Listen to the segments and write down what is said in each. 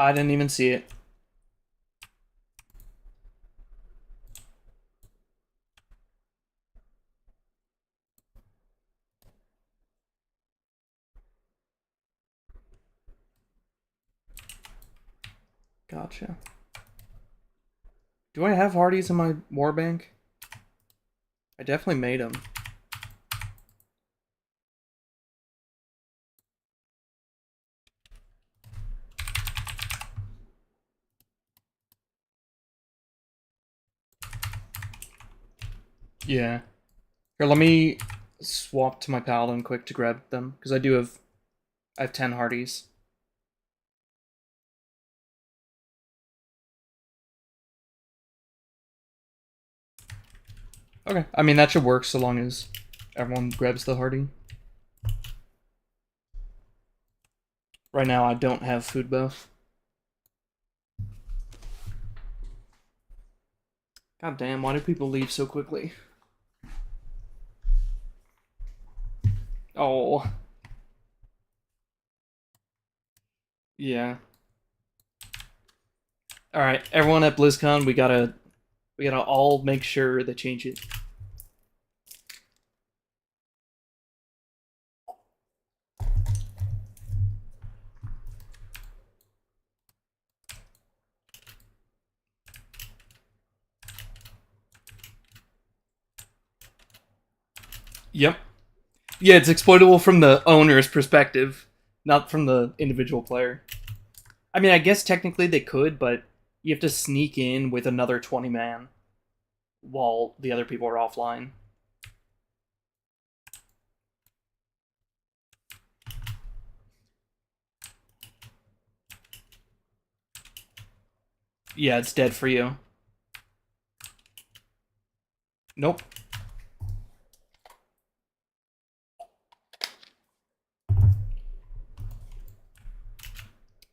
I didn't even see it. Gotcha. Do I have Hardies in my war bank? I definitely made them. Yeah. Here, let me swap to my paladin quick to grab them because I have 10 Hardies. Okay, I mean that should work so long as everyone grabs the Hardy. Right now I don't have food buff. God damn, why do people leave so quickly? Oh. Yeah. Alright, everyone at BlizzCon, we gotta all make sure they change it. Yep. Yeah, it's exploitable from the owner's perspective, not from the individual player. I mean, I guess technically they could, but you have to sneak in with another 20 man while the other people are offline. Yeah, it's dead for you. Nope.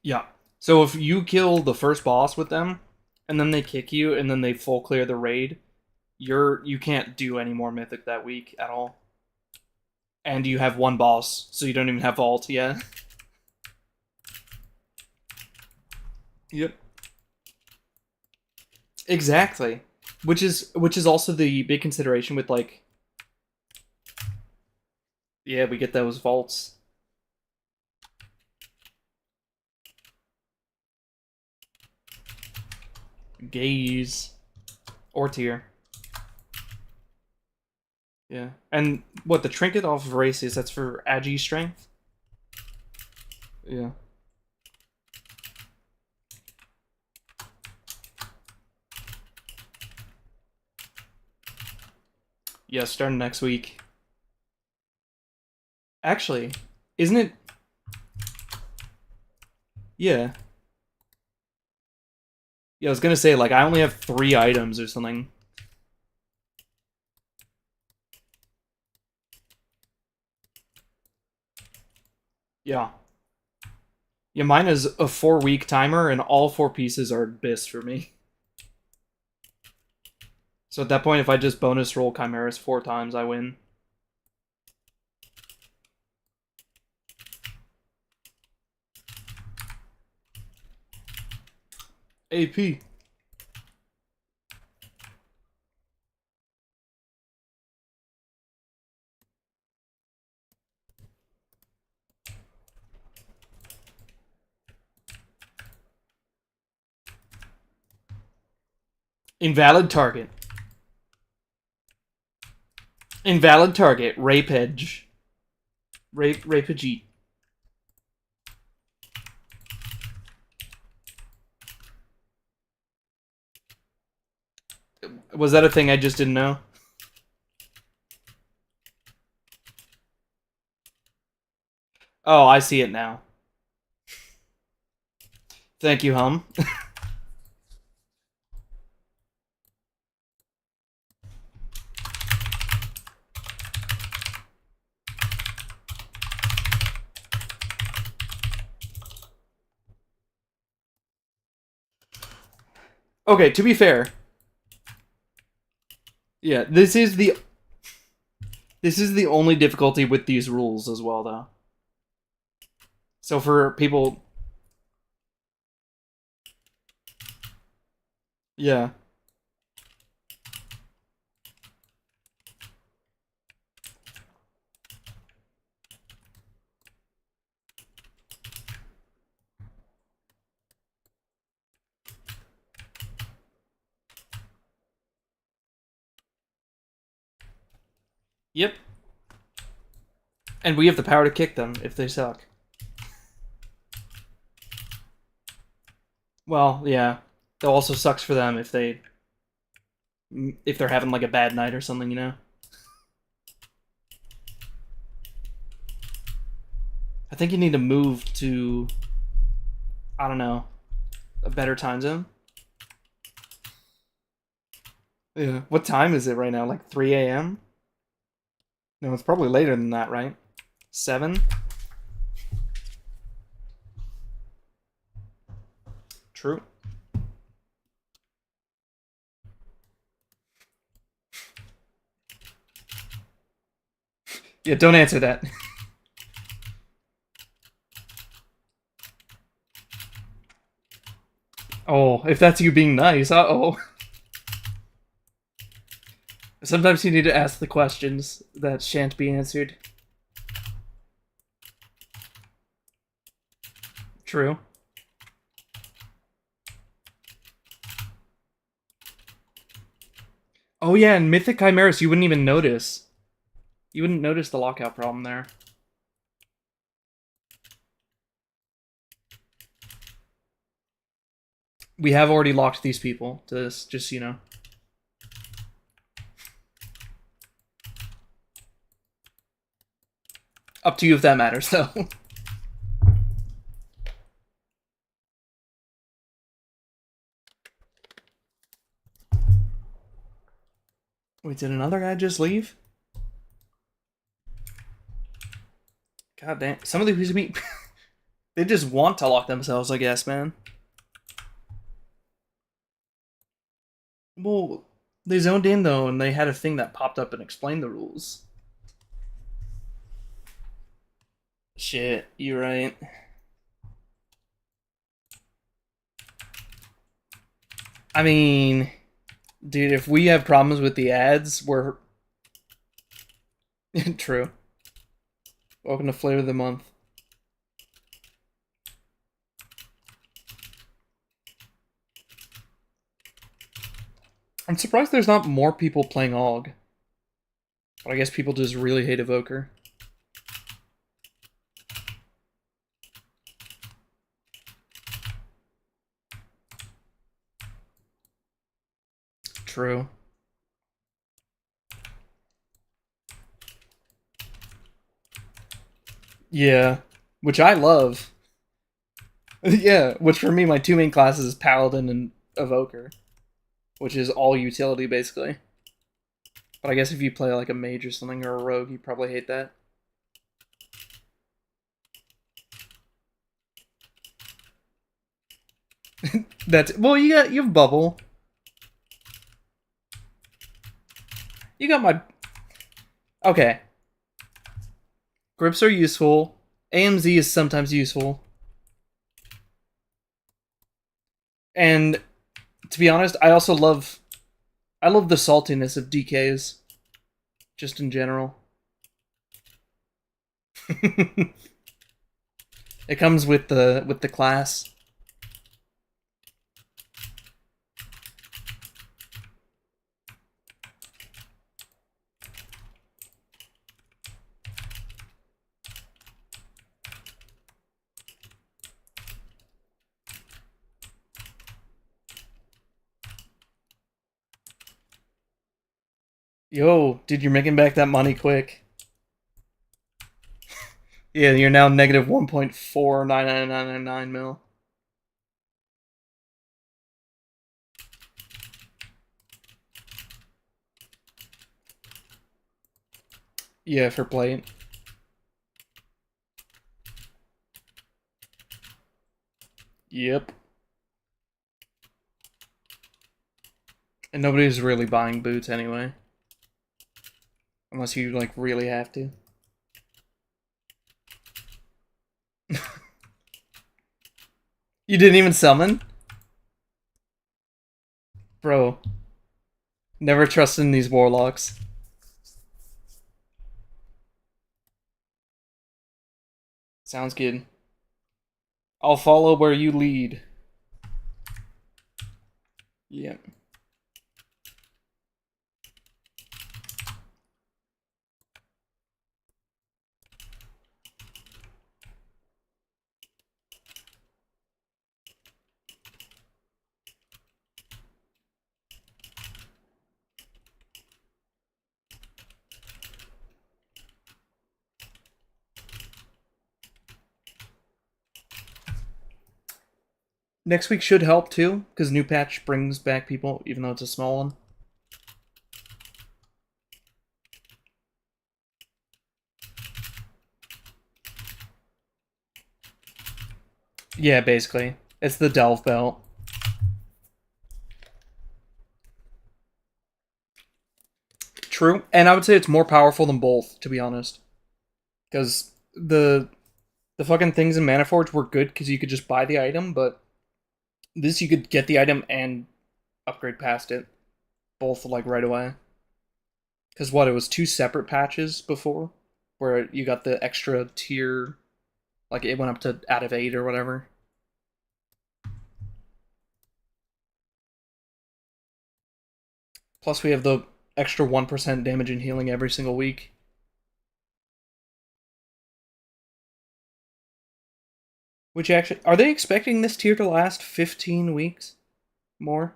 Yeah. So if you kill the first boss with them, and then they kick you, and then they full clear the raid, you can't do any more Mythic that week at all. And you have one boss, so you don't even have ult yet. Yep. Exactly. Which is also the big consideration with like, yeah, we get those vaults. Gaze. Or tier. Yeah. And what, the trinket off of races, that's for Agi strength? Yeah. Yeah, starting next week. Actually, isn't it? Yeah. Yeah, I was gonna say, like, I only have 3 items or something. Yeah. Yeah, mine is a 4-week timer, and all 4 pieces are BIS for me. So at that point, if I just bonus roll Chimeras 4 times, I win. AP. Invalid target. Invalid target. Rape edge. Rapeage. Was that a thing I just didn't know? Oh, I see it now. Thank you, Hum. Okay, to be fair. Yeah, this is the only difficulty with these rules as well, though. So for people, Yeah. Yep. And we have the power to kick them if they suck. Well, yeah. It also sucks for them if they're having like a bad night or something, you know. I think you need to move to, I don't know, a better time zone. Yeah. What time is it right now? Like 3 a.m.? No, it's probably later than that, right? 7? True. Yeah, don't answer that. Oh, if that's you being nice, uh-oh. Sometimes you need to ask the questions that shan't be answered. True. Oh yeah, and Mythic Chimeras, you wouldn't even notice. You wouldn't notice the lockout problem there. We have already locked these people to this, just so you know. Up to you if that matters, though. Wait, did another guy just leave? God damn. Some of these people, they just want to lock themselves, I guess, man. Well, they zoned in, though, and they had a thing that popped up and explained the rules. Shit, you're right. I mean, dude, if we have problems with the ads, we're... True. Welcome to Flavor of the Month. I'm surprised there's not more people playing AUG. But I guess people just really hate Evoker. True. Yeah. Which I love. Yeah, which for me, my two main classes is Paladin and Evoker. Which is all utility, basically. But I guess if you play like a mage or something, or a rogue, you probably hate that. That's... Well, you have Bubble. You got my... Okay. Grips are useful. AMZ is sometimes useful. And to be honest, I also love... I love the saltiness of DKs. Just in general. It comes with the class. Yo, dude, you're making back that money quick. Yeah, you're now negative 1.49999 mil. Yeah, for playing. Yep. And nobody's really buying boots anyway. Unless you, like, really have to. You didn't even summon? Bro, never trust in these warlocks. Sounds good. I'll follow where you lead. Yeah. Next week should help too, because new patch brings back people, even though it's a small one. Yeah, basically. It's the Delve Belt. True. And I would say it's more powerful than both, to be honest. Because the fucking things in Manaforge were good because you could just buy the item, but this you could get the item and upgrade past it. Both like right away. Because what, it was 2 separate patches before? Where you got the extra tier, like it went up to out of 8 or whatever. Plus we have the extra 1% damage and healing every single week. Which actually, are they expecting this tier to last 15 weeks? More?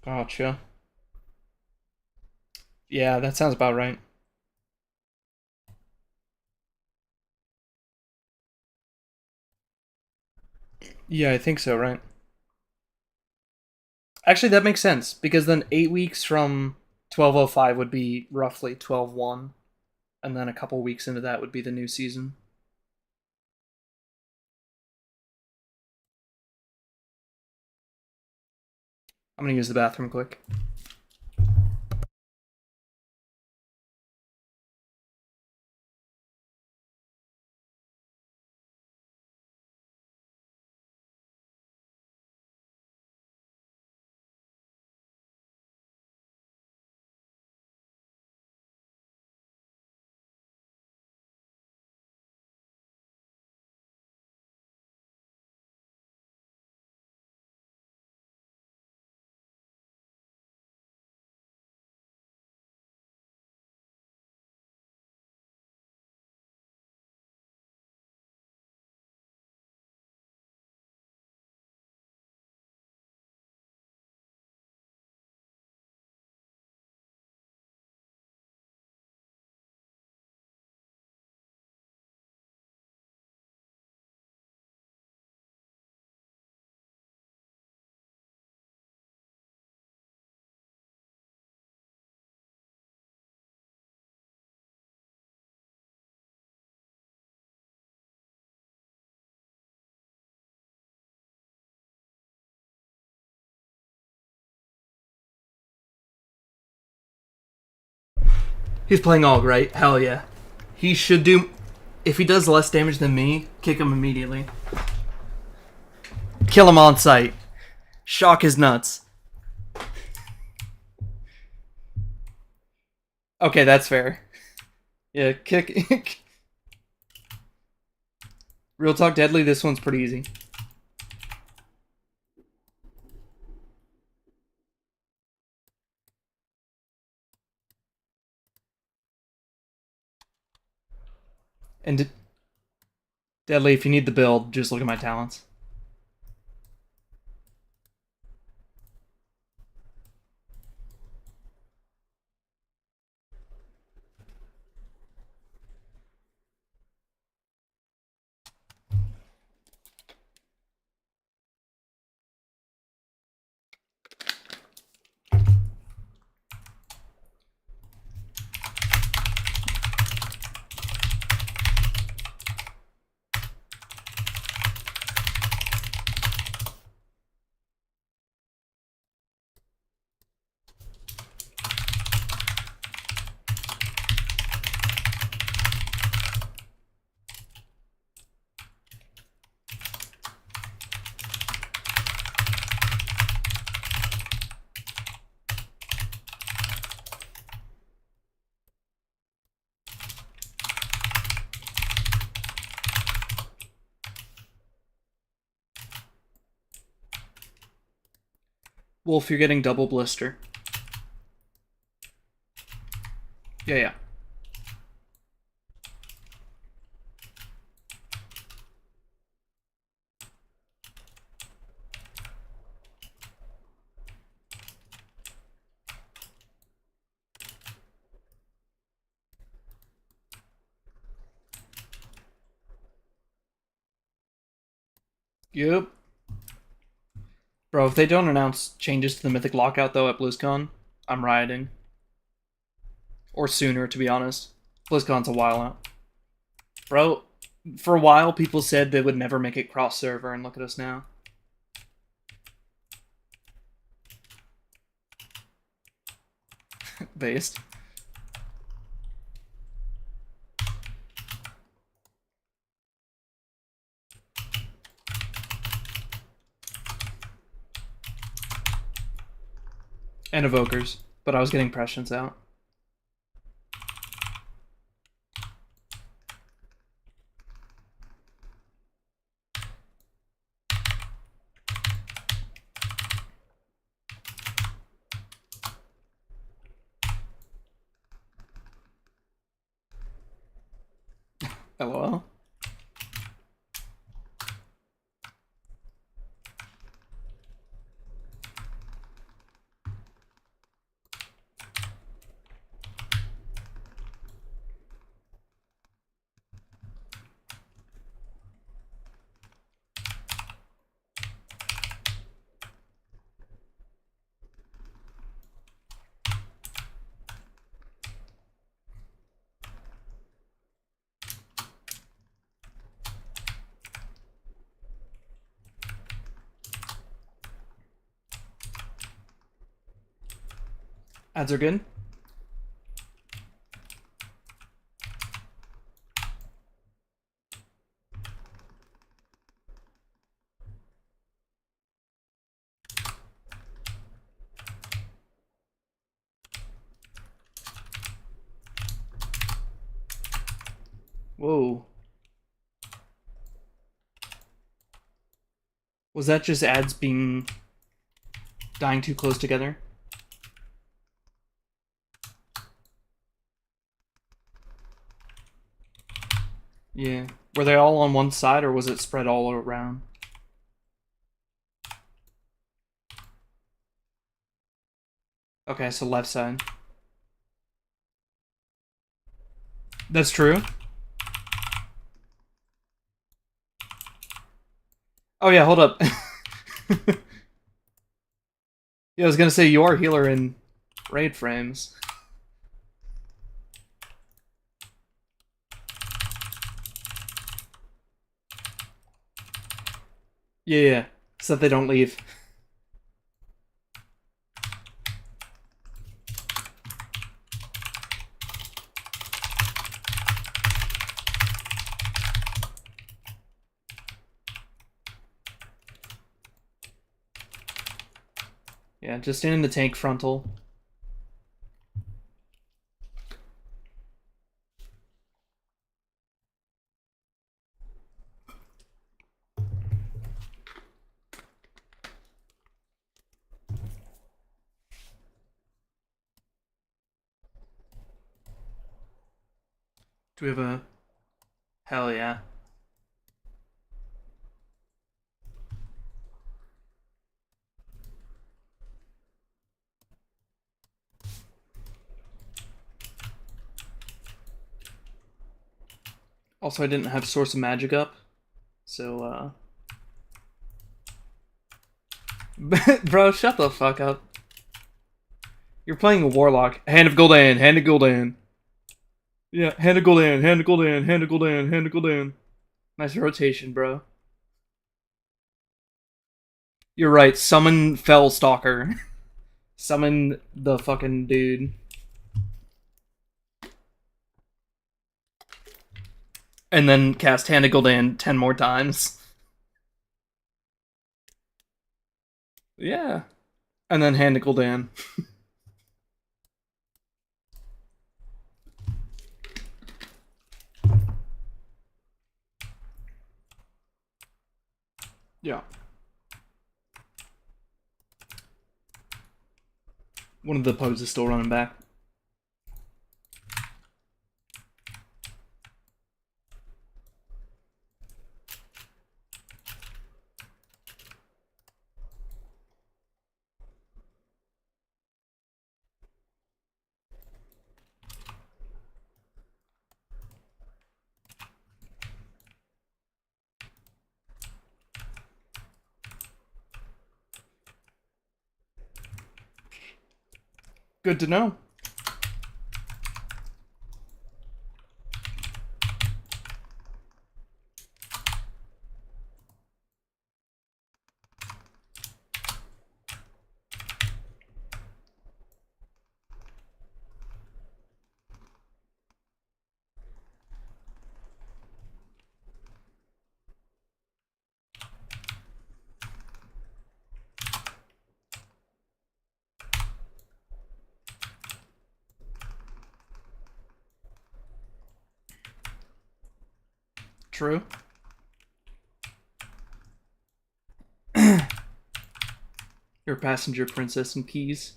Gotcha. Yeah, that sounds about right. Yeah, I think so, right? Actually, that makes sense, because then 8 weeks from 1205 would be roughly 12-1, and then a couple weeks into that would be the new season. I'm gonna use the bathroom quick. He's playing Aug, right? Hell yeah. He should do... If he does less damage than me, kick him immediately. Kill him on sight. Shock his nuts. Okay, that's fair. Yeah, kick... Real talk, Deadly, this one's pretty easy. And Deadly, if you need the build, just look at my talents. Wolf, you're getting double blister. Yeah, yeah. Yep. Bro, if they don't announce changes to the Mythic lockout, though, at BlizzCon, I'm rioting. Or sooner, to be honest. BlizzCon's a while out. Bro, for a while, people said they would never make it cross-server, and look at us now. Based. And Evokers. But I was getting Prescience out. LOL. Ads are good. Whoa. Was that just ads being... dying too close together? Yeah. Were they all on one side, or was it spread all around? Okay, so left side. That's true. Oh yeah, hold up. Yeah, I was gonna say you are healer in raid frames. Yeah, yeah, so that they don't leave. Yeah, just stand in the tank frontal. Do we have a... Hell yeah. Also, I didn't have Source of Magic up, so, Bro, shut the fuck up. You're playing a Warlock. Hand of Gul'dan, Hand of Gul'dan. Yeah, Hand of Gul'dan, Hand of Gul'dan, Hand of Gul'dan, Hand of Gul'dan. Nice rotation, bro. You're right, summon Fell Stalker. Summon the fucking dude. And then cast Hand of Gul'dan 10 more times. Yeah. And then Hand of Gul'dan. Yeah. One of the pubs is still running back. Good to know. True. You're a passenger princess in peas.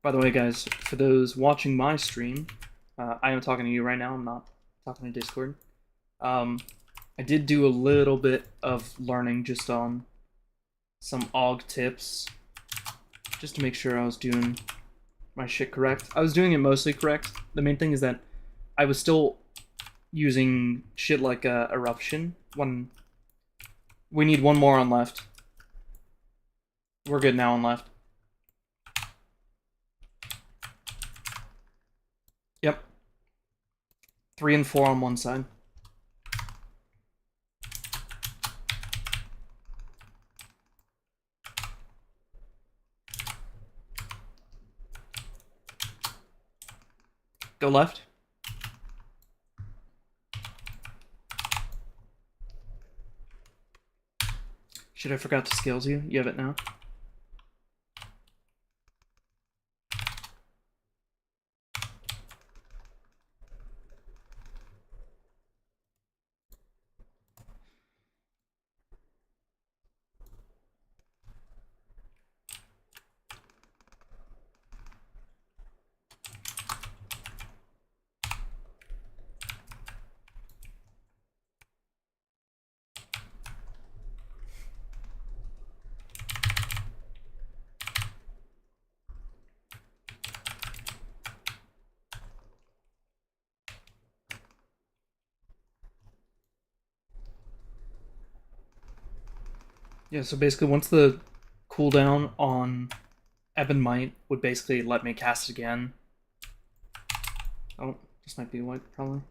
By the way, guys, for those watching my stream, I am talking to you right now. I'm not talking to Discord. I did do a little bit of learning just on some AUG tips, just to make sure I was doing my shit correct. I was doing it mostly correct. The main thing is that I was still using shit like eruption. When we need one more on left. We're good now on left. Yep. 3 and 4 on one side. Go left. Shit, I forgot to scales you. You have it now. Yeah, so basically once the cooldown on Ebon Might would basically let me cast again. Oh, this might be white, probably. Do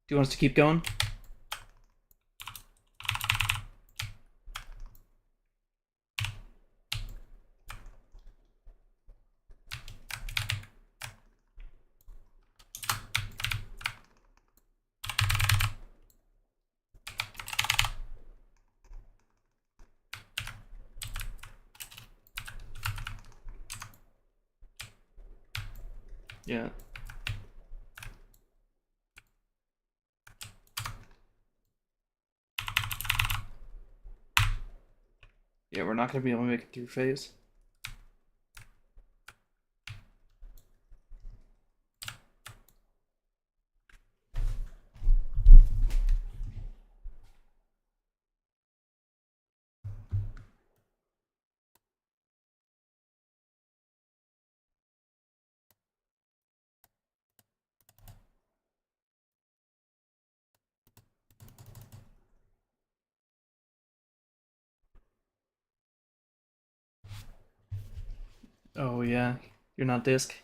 you want us to keep going? Yeah. Yeah, we're not going to be able to make it through phase. Oh yeah, you're not disc.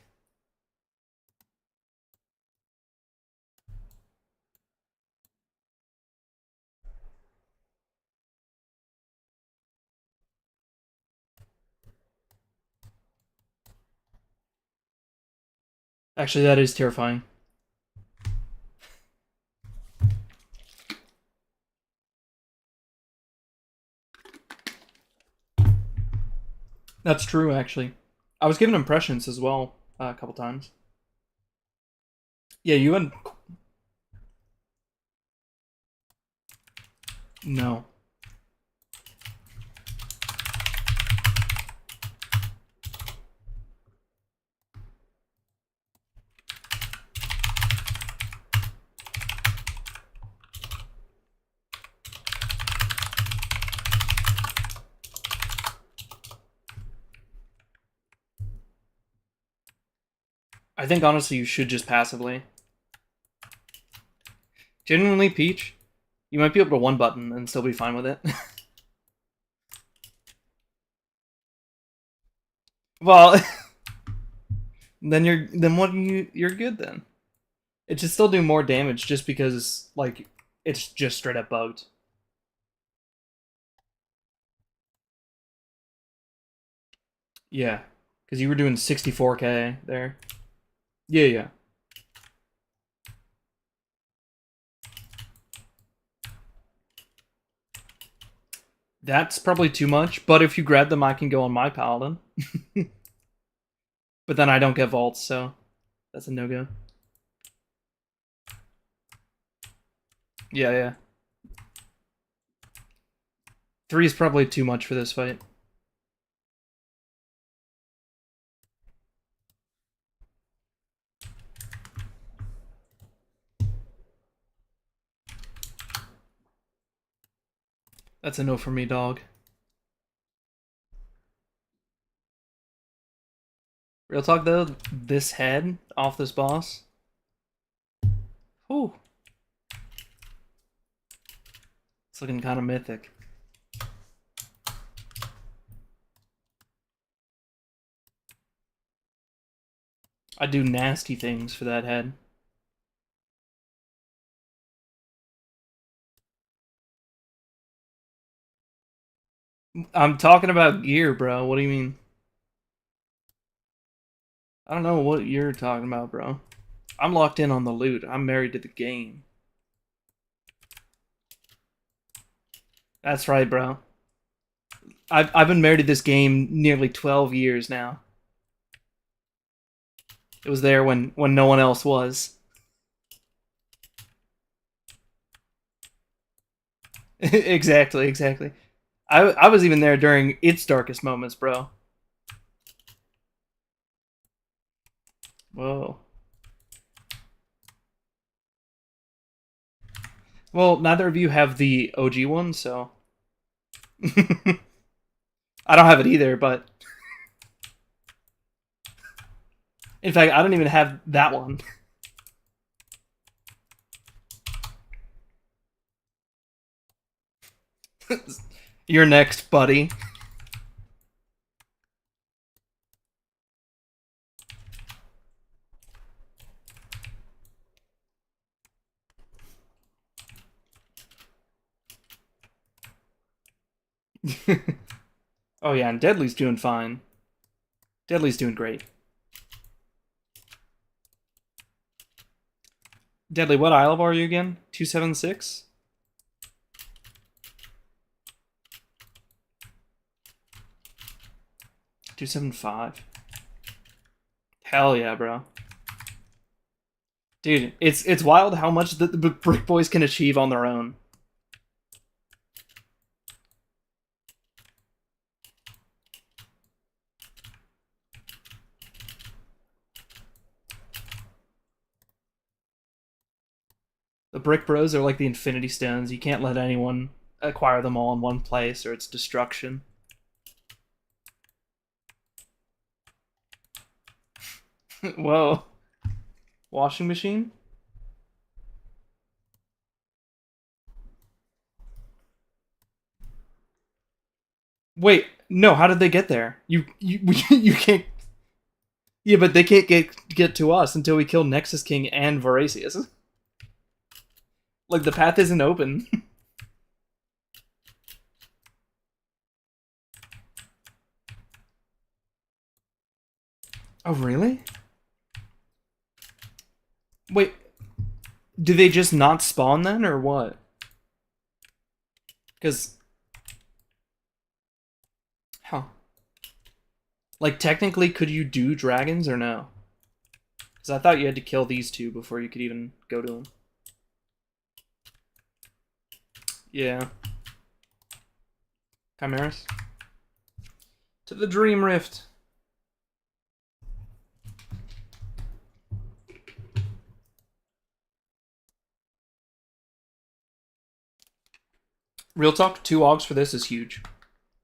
Actually, that is terrifying. That's true, actually. I was given impressions as well a couple times. Yeah, you and No. I think honestly you should just passively. Genuinely, Peach, you might be able to one button and still be fine with it. Well, then what you're good then. It should still do more damage just because like it's just straight up bugged. Yeah, because you were doing 64k there. Yeah, yeah. That's probably too much, but if you grab them, I can go on my paladin. But then I don't get vaults, so that's a no-go. Yeah, yeah. 3 is probably too much for this fight. That's a no for me, dog. Real talk though, this head off this boss. Whew. It's looking kind of mythic. I do nasty things for that head. I'm talking about gear, bro. What do you mean? I don't know what you're talking about, bro. I'm locked in on the loot. I'm married to the game. That's right, bro. I've been married to this game nearly 12 years now. It was there when no one else was. Exactly, exactly. I was even there during its darkest moments, bro. Whoa. Well, neither of you have the OG one, so I don't have it either, but in fact, I don't even have that one. You're next, buddy. Oh yeah, and Deadly's doing fine. Deadly's doing great. Deadly, what isle are you again? 276? $275. Hell yeah, bro. Dude, it's wild how much the Brick Boys can achieve on their own. The Brick Bros are like the Infinity Stones. You can't let anyone acquire them all in one place or it's destruction. Whoa. Washing machine? Wait, no, how did they get there? You can't. Yeah, but they can't get to us until we kill Nexus King and Voracious. Like the path isn't open. Oh, really? Wait, do they just not spawn then, or what? Because... Huh. Like, technically, could you do dragons, or no? Because I thought you had to kill these two before you could even go to them. Yeah. Chimeras. To the Dream Rift. Real talk, 2 Augs for this is huge.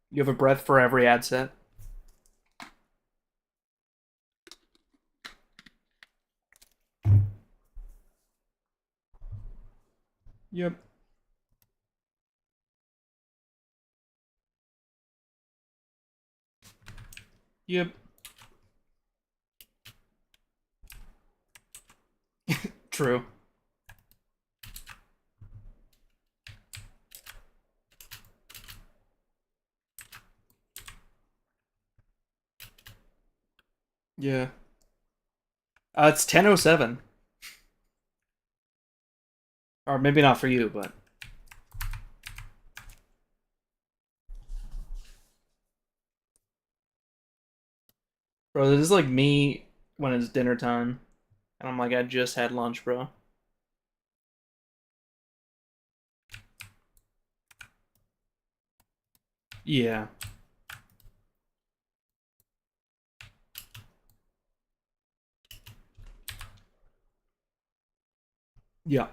You have a breath for every ad set. Yep. Yep. True. Yeah. It's 10:07. Or maybe not for you, but... Bro, this is like me when it's dinner time. And I'm like, I just had lunch, bro. Yeah. Yeah.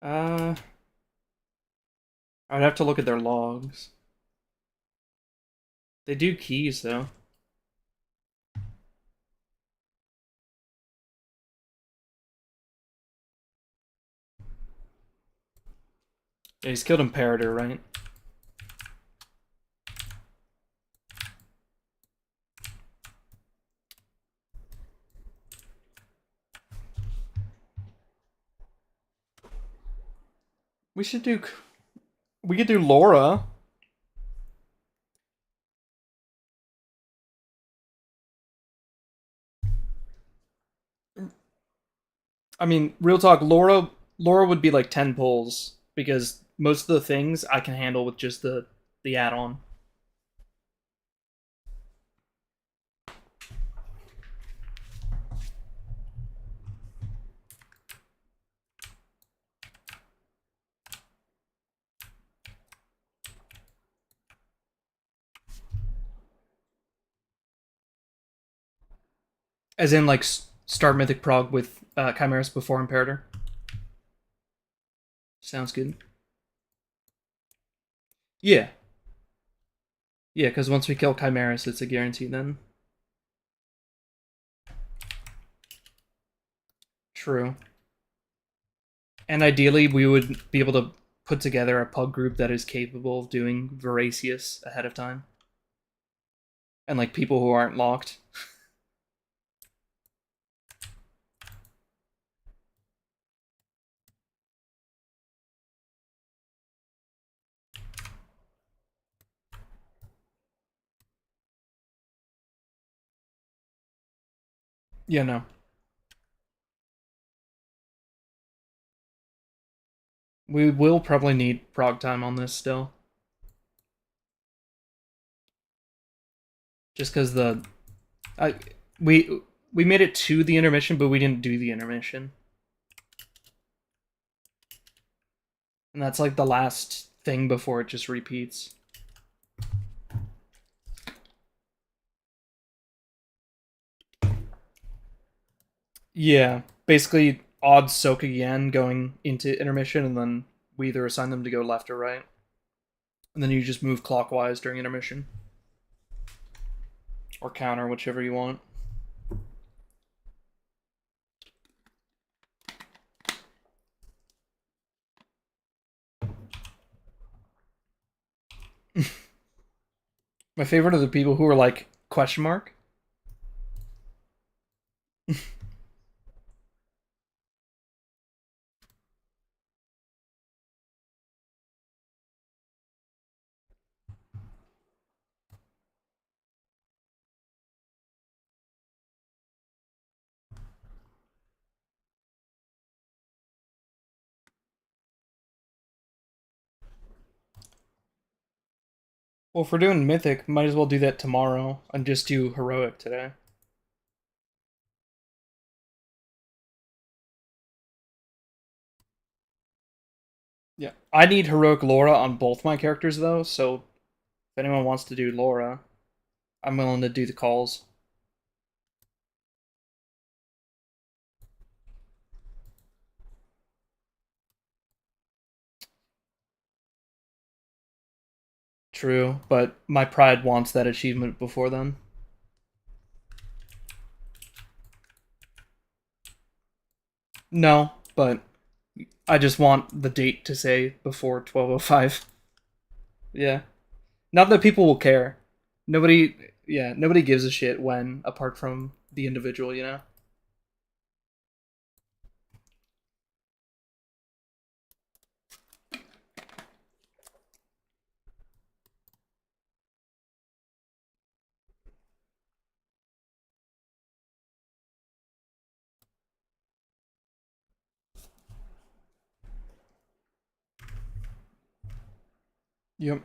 Uh, I'd have to look at their logs. They do keys, though. Yeah, he's killed Imperator, right? We should do... We could do Laura. I mean, real talk, Laura would be like 10 pulls because most of the things I can handle with just the add-on. As in, like, start Mythic Prog with Chimeras before Imperator. Sounds good. Yeah. Yeah, because once we kill Chimeras, it's a guarantee then. True. And ideally, we would be able to put together a pug group that is capable of doing Voracious ahead of time. And, like, people who aren't locked. Yeah, no. We will probably need prog time on this still. Just because I, we we made it to the intermission, but we didn't do the intermission. And that's like the last thing before it just repeats. Yeah, basically odds soak again going into intermission, and then we either assign them to go left or right. And then you just move clockwise during intermission. Or counter, whichever you want. My favorite are the people who are like, question mark? Well, if we're doing Mythic, might as well do that tomorrow and just do Heroic today. Yeah, I need heroic Laura on both my characters though. So if anyone wants to do Laura, I'm willing to do the calls. True, but my pride wants that achievement before then. No, but I just want the date to say before 12:05. Yeah. Not that people will care. Nobody, yeah, nobody gives a shit when, apart from the individual, you know? Yep.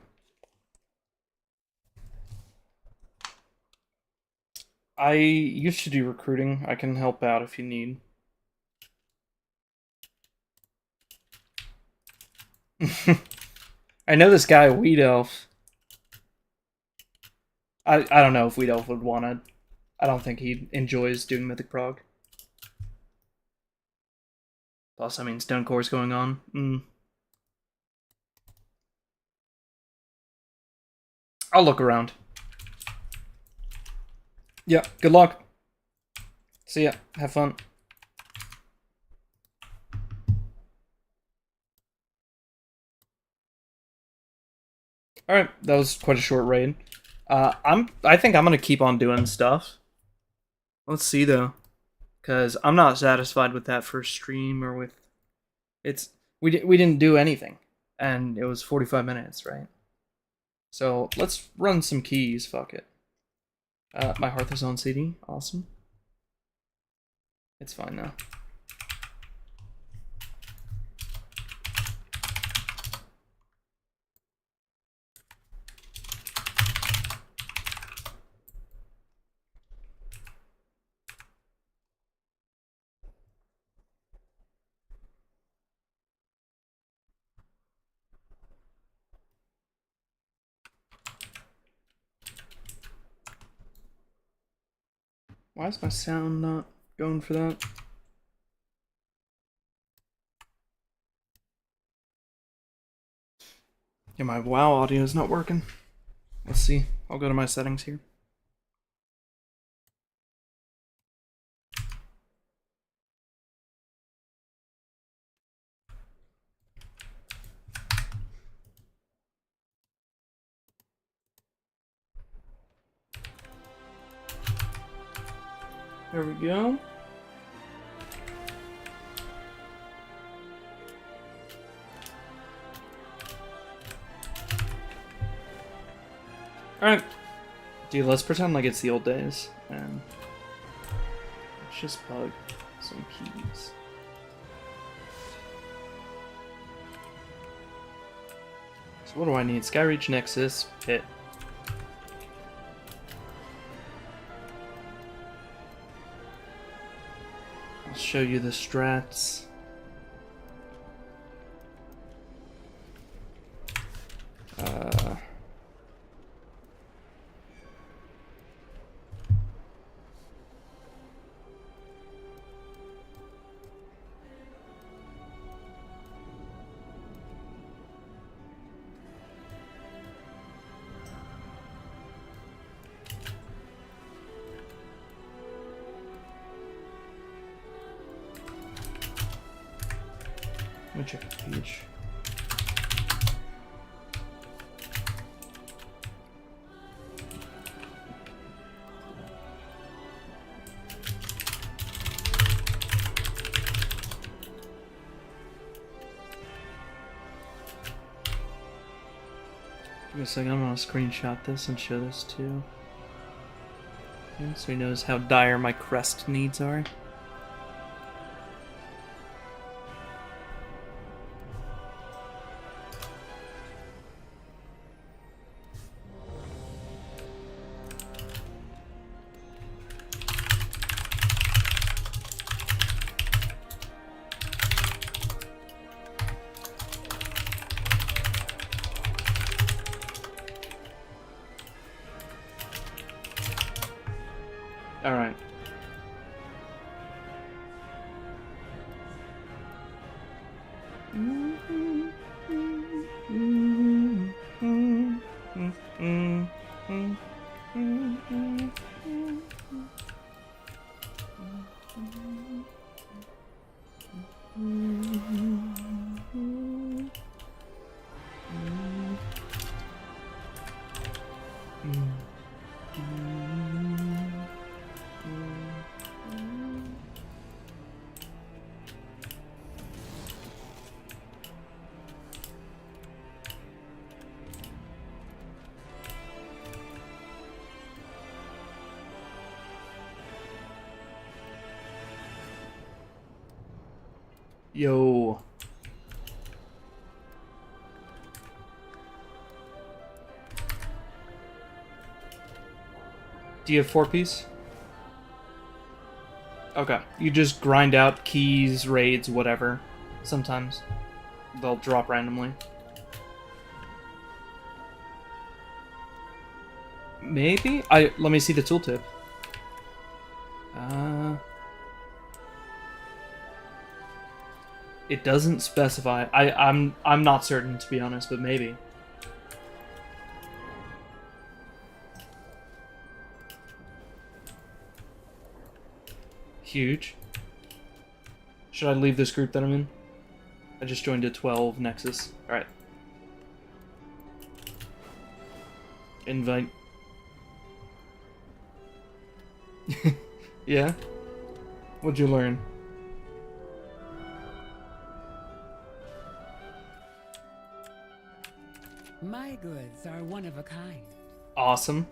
I used to do recruiting. I can help out if you need. I know this guy, Weed Elf. I don't know if Weed Elf would want to. I don't think he enjoys doing Mythic Prog. Plus, I mean, Stone Core's going on. I'll look around. Yeah, good luck. See ya. Have fun. All right, that was quite a short raid. I think I'm gonna keep on doing stuff. Let's see though, because I'm not satisfied with that first stream or with we didn't do anything, and it was 45 minutes, right? So let's run some keys. Fuck it. My Hearth is on CD. Awesome. It's fine now. Why is my sound not going for that? Yeah, my WoW audio is not working. Let's see. I'll go to my settings here. There we go. Alright. Dude, let's pretend like it's the old days. And let's just plug some keys. So what do I need? Skyreach, Nexus, Pit. I'll show you the strats. Let me check the page. Give me a second, I'm gonna screenshot this and show this too. Okay, so he knows how dire my crest needs are. Yo. Do you have 4-piece? Okay. You just grind out keys, raids, whatever. Sometimes. They'll drop randomly. Maybe? Let me see the tooltip. It doesn't specify. I'm not certain, to be honest, but maybe. Huge. Should I leave this group that I'm in? I just joined a 12 Nexus. Alright. Invite. Yeah? What'd you learn? My goods are one of a kind. Awesome.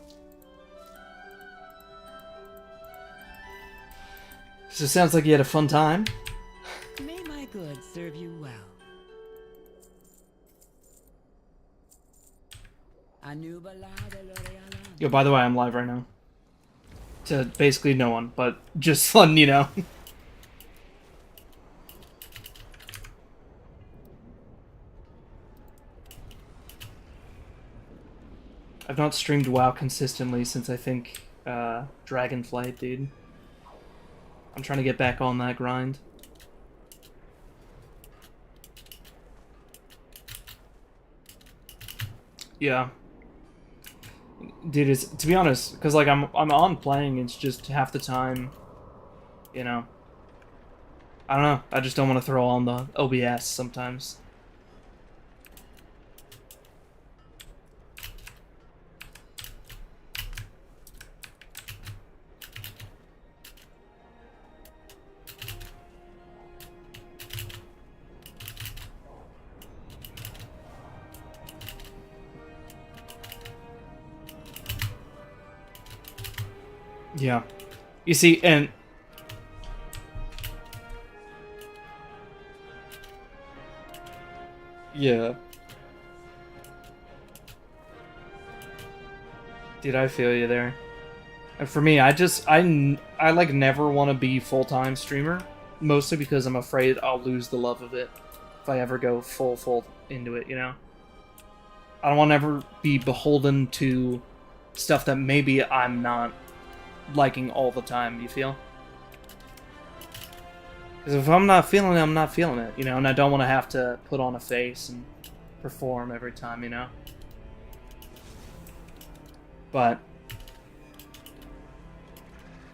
So it sounds like you had a fun time. May my goods serve you well. Yo, by the way, I'm live right now. To basically no one, but just letting you know. I've not streamed WoW consistently since I think Dragonflight, dude. I'm trying to get back on that grind. Yeah. Dude, it's, to be honest, because like I'm on playing, it's just half the time, you know. I don't know, I just don't want to throw on the OBS sometimes. Yeah. You see, and... Yeah. Dude, I feel you there. And for me, I like never want to be full-time streamer. Mostly because I'm afraid I'll lose the love of it if I ever go full into it, you know? I don't want to ever be beholden to stuff that maybe I'm not liking all the time, you feel? Because if I'm not feeling it, I'm not feeling it, you know? And I don't want to have to put on a face and perform every time, you know? But...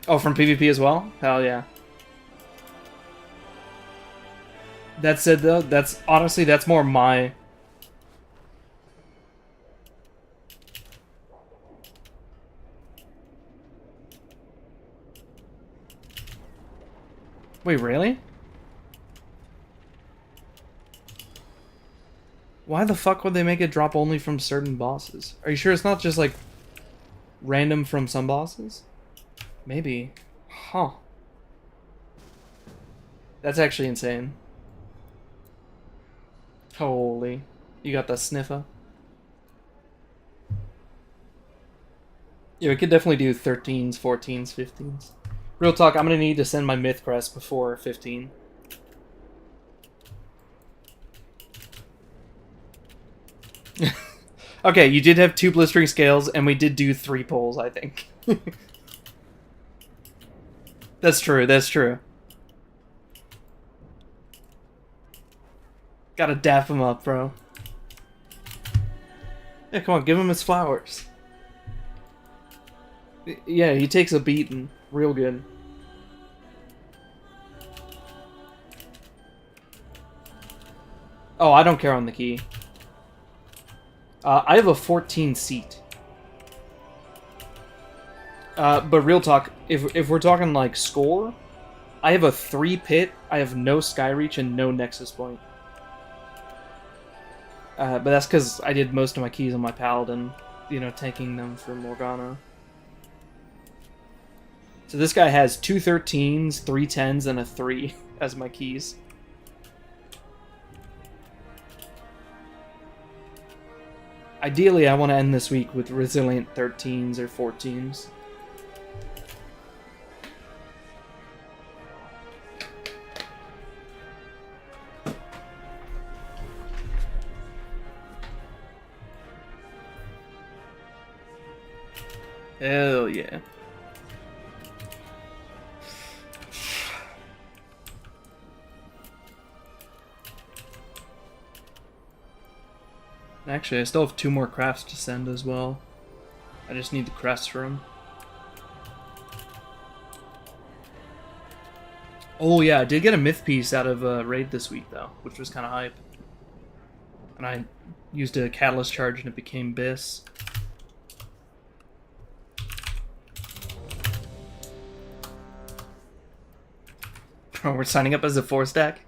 Oh, from PvP as well? Hell yeah. That said, though, that's... Honestly, that's more my... Wait, really? Why the fuck would they make it drop only from certain bosses? Are you sure it's not just, like, random from some bosses? Maybe. Huh. That's actually insane. Holy. You got the sniffer. Yeah, we could definitely do 13s, 14s, 15s. Real talk, I'm gonna need to send my myth crest before 15. Okay, you did have 2 blistering scales, and we did do 3 pulls, I think. That's true, that's true. Gotta dap him up, bro. Yeah, come on, give him his flowers. Yeah, he takes a beating. Real good. Oh, I don't care on the key. I have a 14 seat. But real talk, if we're talking like score, I have a 3 pit, I have no Skyreach, and no Nexus point. But that's because I did most of my keys on my Paladin, you know, tanking them for Morgana. So this guy has 2 13s, 3 10s, and a 3 as my keys. Ideally, I want to end this week with resilient 13s or 14s. Hell yeah. Actually, I still have 2 more crafts to send as well. I just need the crests for them. Oh yeah, I did get a myth piece out of raid this week though, which was kind of hype. And I used a catalyst charge and it became Biss. Bro, we're signing up as a 4-stack?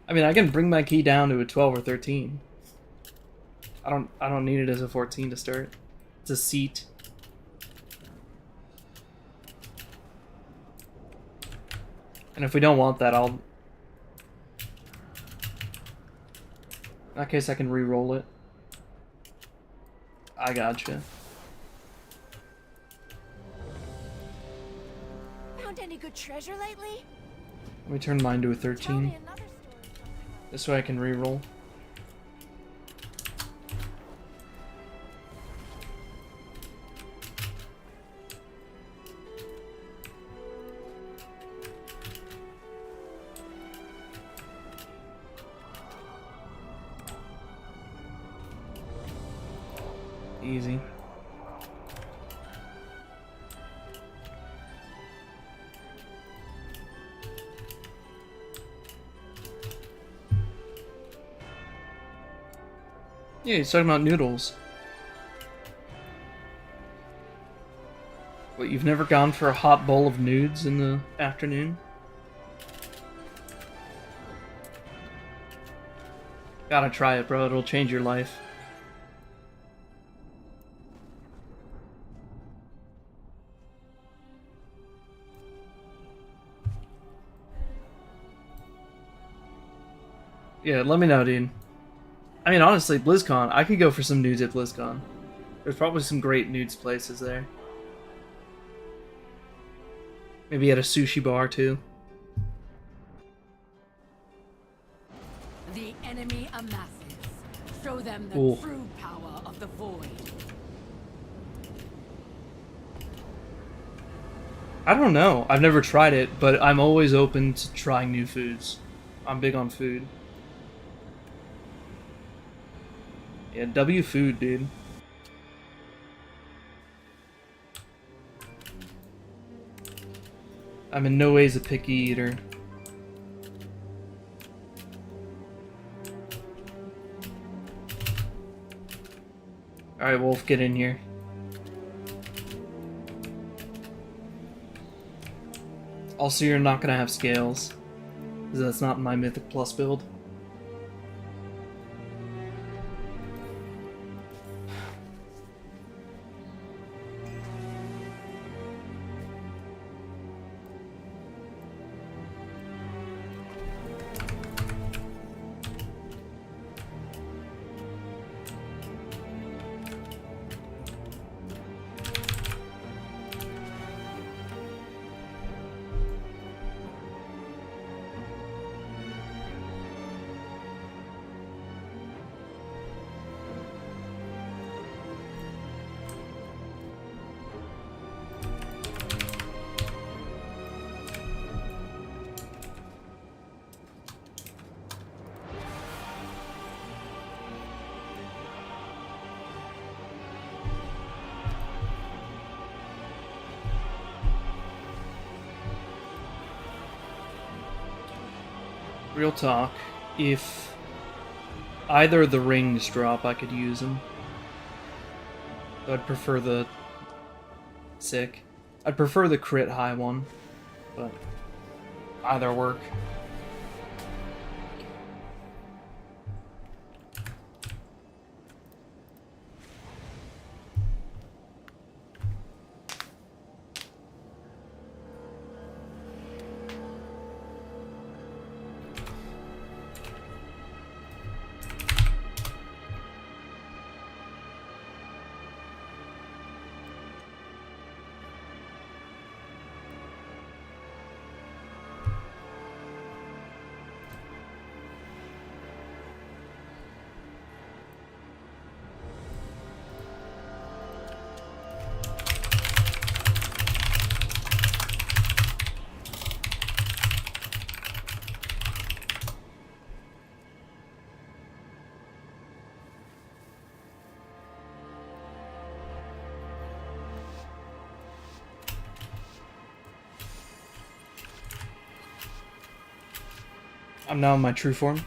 I mean, I can bring my key down to a 12 or 13. I don't need it as a 14 to start. It's a seat. And if we don't want that, In that case, I can re-roll it. I gotcha. Found any good treasure lately? Let me turn mine to a Tell 13. me another story sometime. This way I can re-roll. Easy. Yeah, he's talking about noodles. What, you've never gone for a hot bowl of nudes in the afternoon? Gotta try it, bro. It'll change your life. Yeah, let me know, dude. I mean, honestly, BlizzCon, I could go for some nudes at BlizzCon. There's probably some great nudes places there. Maybe at a sushi bar, too. The enemy amasses. Show them the Ooh. true power of the void. I don't know. I've never tried it, but I'm always open to trying new foods. I'm big on food. Yeah, W food, dude. I'm in no ways a picky eater. Alright, Wolf, get in here. Also, you're not gonna have scales, because that's not my Mythic Plus build. Real talk. If either of the rings drop, I could use them. So I'd prefer the... Sick. I'd prefer the crit high one, but either work. I'm now in my true form.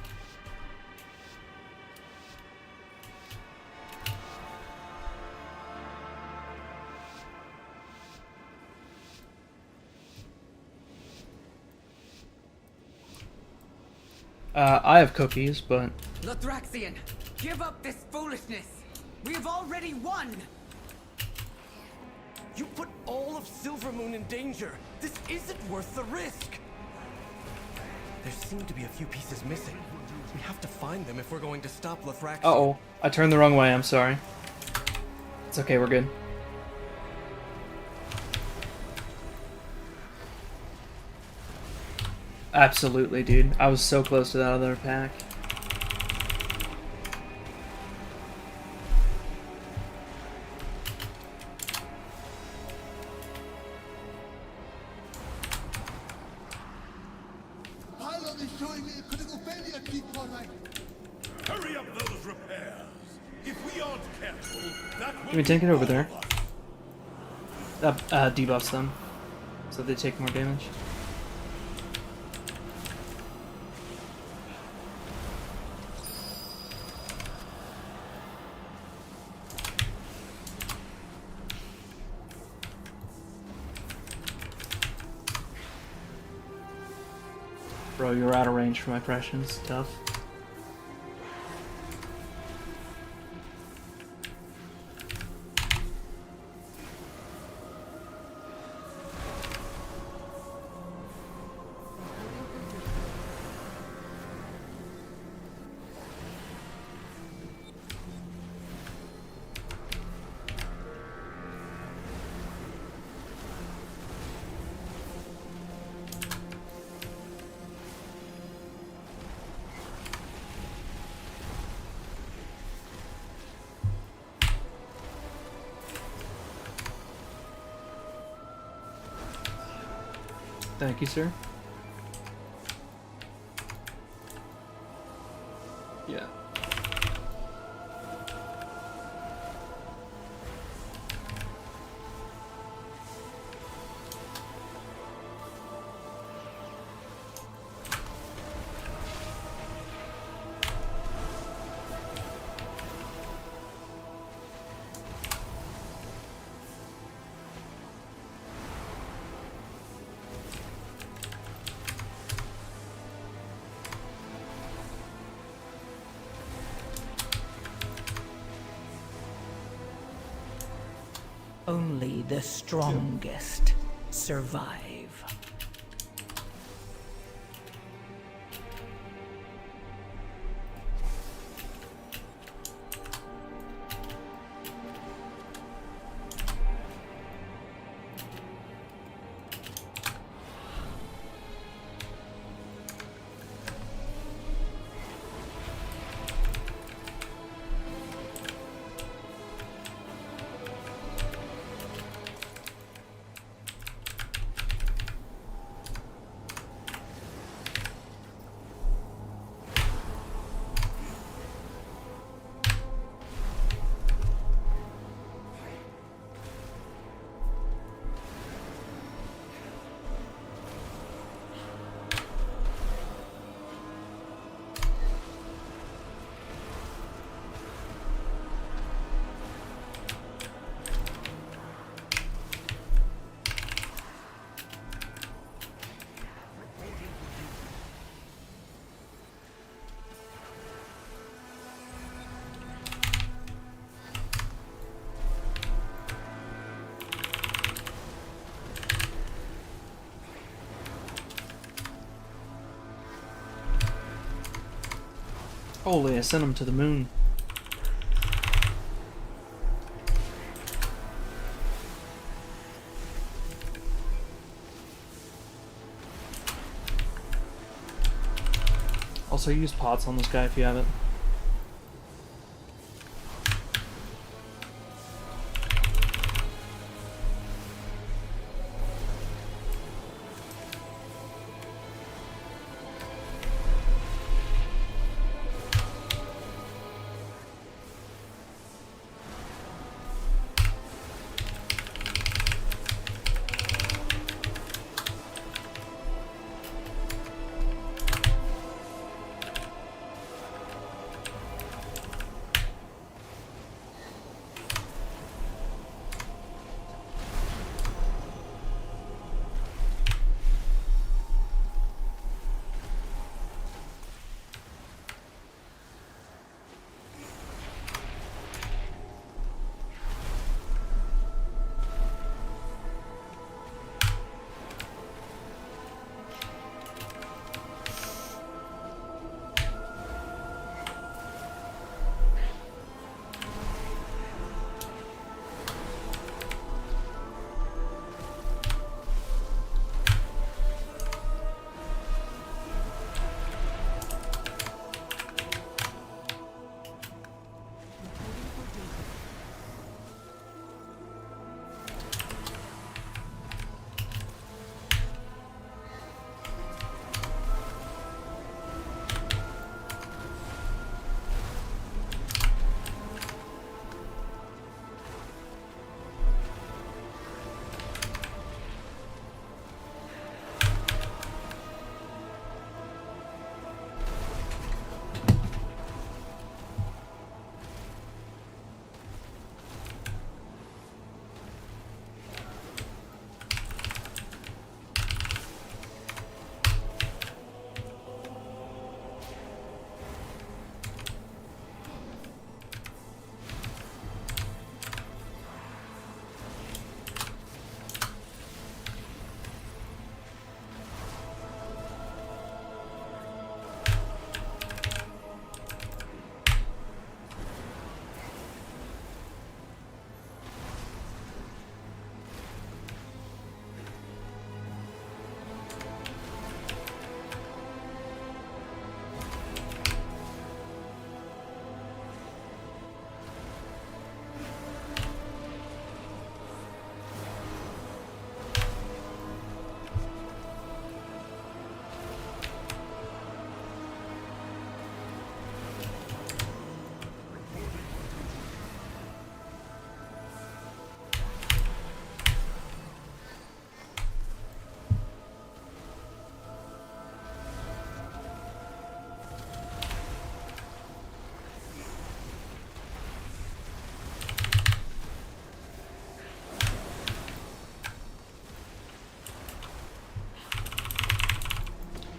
I have cookies, but... Lothraxian, give up this foolishness. We have already won. You put all of Silvermoon in danger. This isn't worth the risk. There seem to be a few pieces missing. We have to find them if we're going to stop Lothraxian. Uh-oh. I turned the wrong way, I'm sorry. It's okay, we're good. Absolutely, dude. I was so close to that other pack. Pilot is showing me a critical failure, Chief Conrad. Hurry up those repairs. If we aren't careful, that will Let me take it over be there. all of us. That debuffs them, so they take more damage. Bro, you're out of range for my pressions. Tough. Thank you, sir. Yeah. Only the strongest survive. Holy, I sent him to the moon. Also, use pots on this guy if you have it.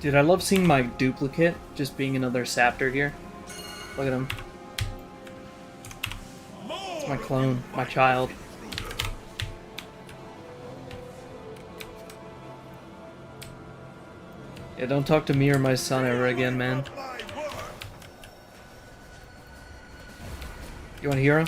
Dude, I love seeing my duplicate just being another Saptor here. Look at him. It's my clone, my child. Yeah, don't talk to me or my son ever again, man. You want to hear him?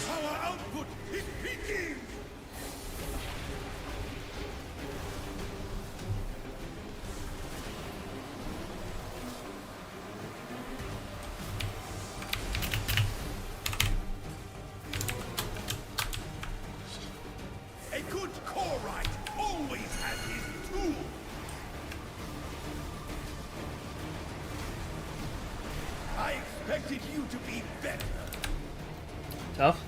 power output is peaking! A good Korite always has his tool! I expected you to be better. Tough.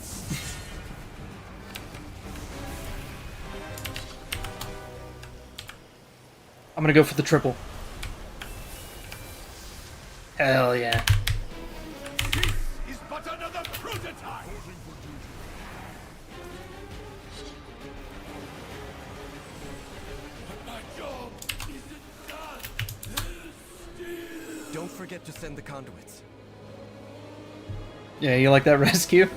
I'm gonna go for the triple. Hell yeah. This is but another prototype! But my job isn't done. Don't forget to send the conduits. Yeah, you like that rescue?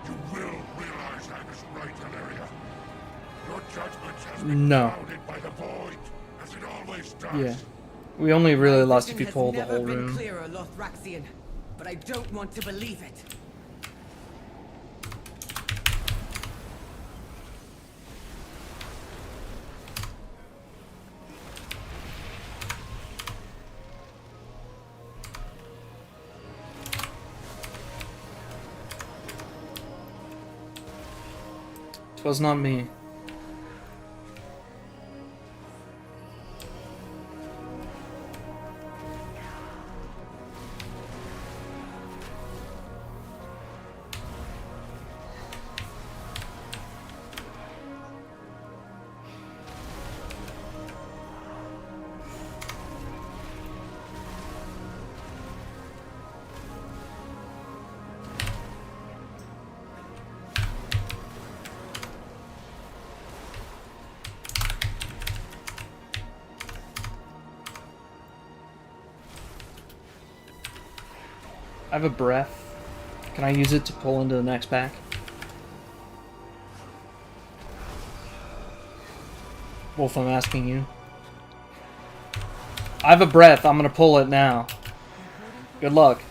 You will realize I was right, Valeria. Your judgment has No. clouded by the void, as it always does. Yeah. We only really lost if you Vision pulled has the never whole been room. clearer, Lothraxian, but I don't want to believe it. Twas not me. I have a breath. Can I use it to pull into the next pack? Wolf, I'm asking you. I have a breath. I'm gonna pull it now. Good luck.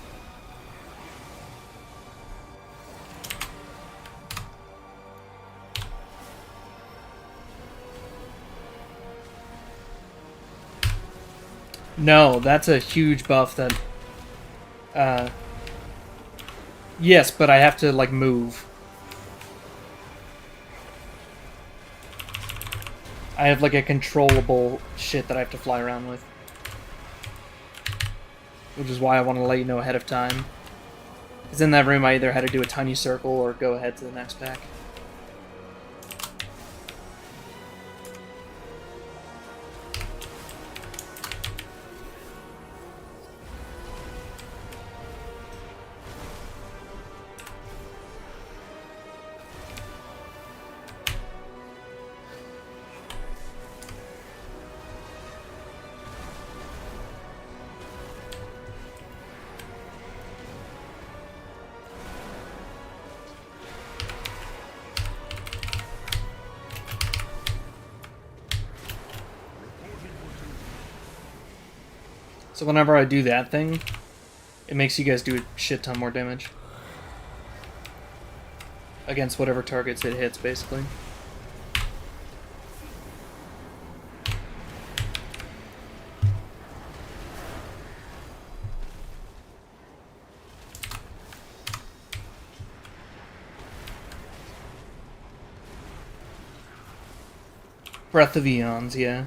No, that's a huge buff that... Yes, but I have to, like, move. I have, like, a controllable shit that I have to fly around with. Which is why I want to let you know ahead of time. Because in that room I either had to do a tiny circle or go ahead to the next pack. So whenever I do that thing, it makes you guys do a shit ton more damage. Against whatever targets it hits, basically. Breath of Eons, yeah.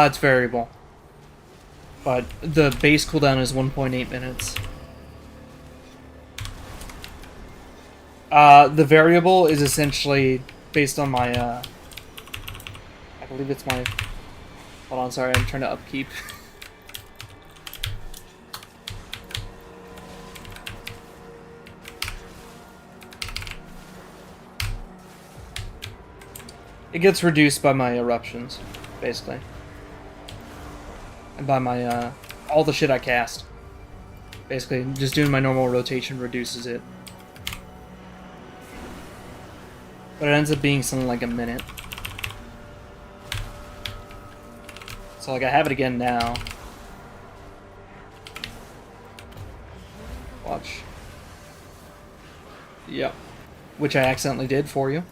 It's variable. But the base cooldown is 1.8 minutes. The variable is essentially based on my, I believe it's my... Hold on, sorry, I'm trying to upkeep. It gets reduced by my eruptions, basically. And by my, all the shit I cast. Basically, just doing my normal rotation reduces it. But it ends up being something like a minute. So like I have it again now. Watch. Yep. Which I accidentally did for you.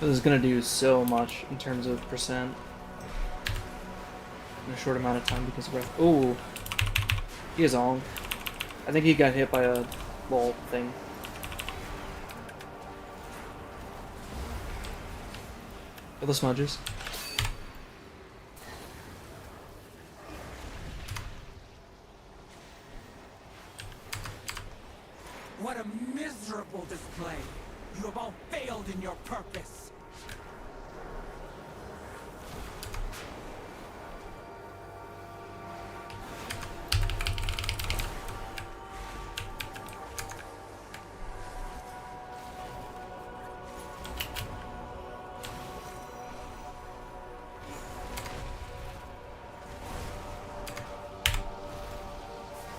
This is gonna do so much in terms of percent in a short amount of time because of breath. Ooh, he is on. I think he got hit by a little thing. Kill the smudges. What a miserable display! You have all failed in your purpose!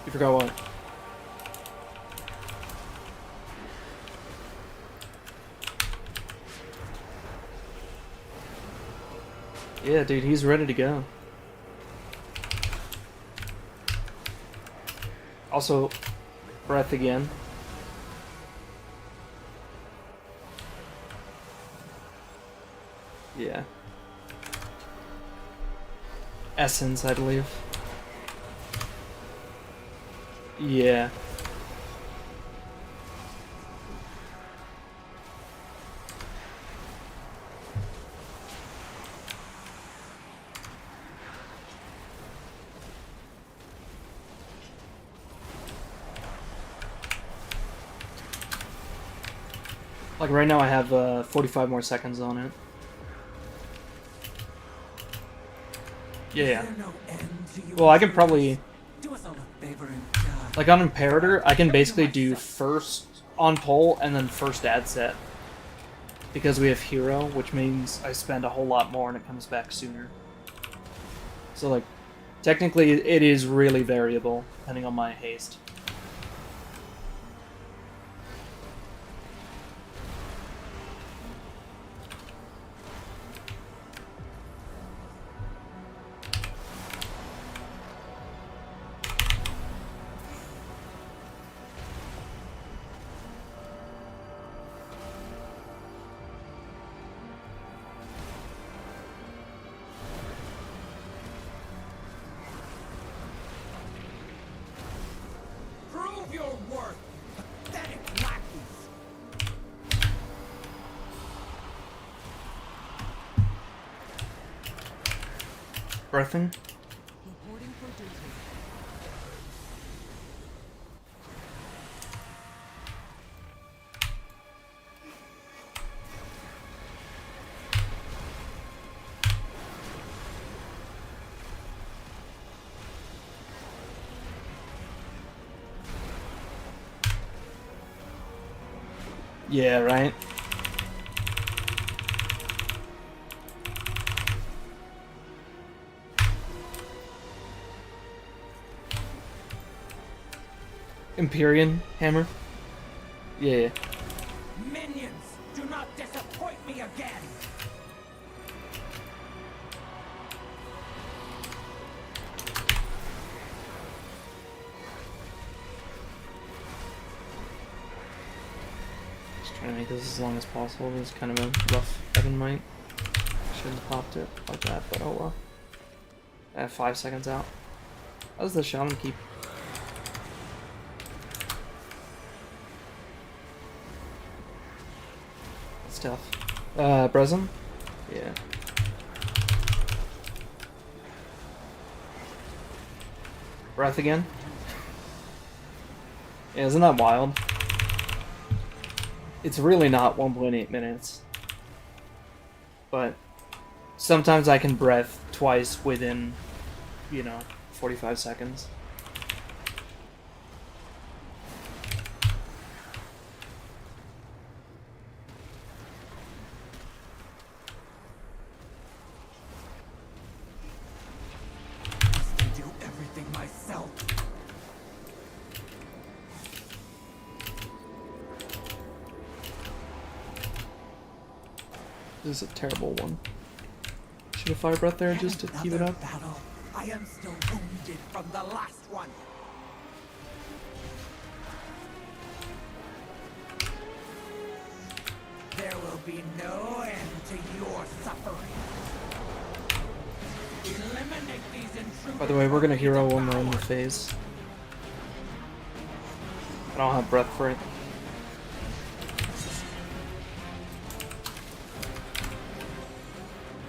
You forgot what? Yeah, dude, he's ready to go. Also, breath again. Yeah. Essence, I believe. Yeah. Like right now I have 45 more seconds on it. Yeah. Is there no end to your Well, I can probably... Do us all a favor and die. Like on Imperator, I can basically do first on pole and then first ad set. Because we have hero, which means I spend a whole lot more and it comes back sooner. So like, technically it is really variable, depending on my haste. Prove your worth, pathetic lackeys! Breathing? Reporting for duty. Yeah, right? Empyrean hammer? Yeah. Minions, do not disappoint me again! Just trying to make this as long as possible. It was kind of a rough Evan might. Shouldn't have popped it like that, but oh well. I have 5 seconds out. How does the shaman keep? That's tough. Bresm? Yeah. Breath again? Yeah, isn't that wild? It's really not 1.8 minutes. But sometimes I can breath twice within, 45 seconds. This is a terrible one. Should have fire breath there just to keep it Another up. battle. I am still wounded from the last one. There will be no end to your suffering. Eliminate these intruders. By the way, we're gonna hero when we're in the phase. I don't have breath for it.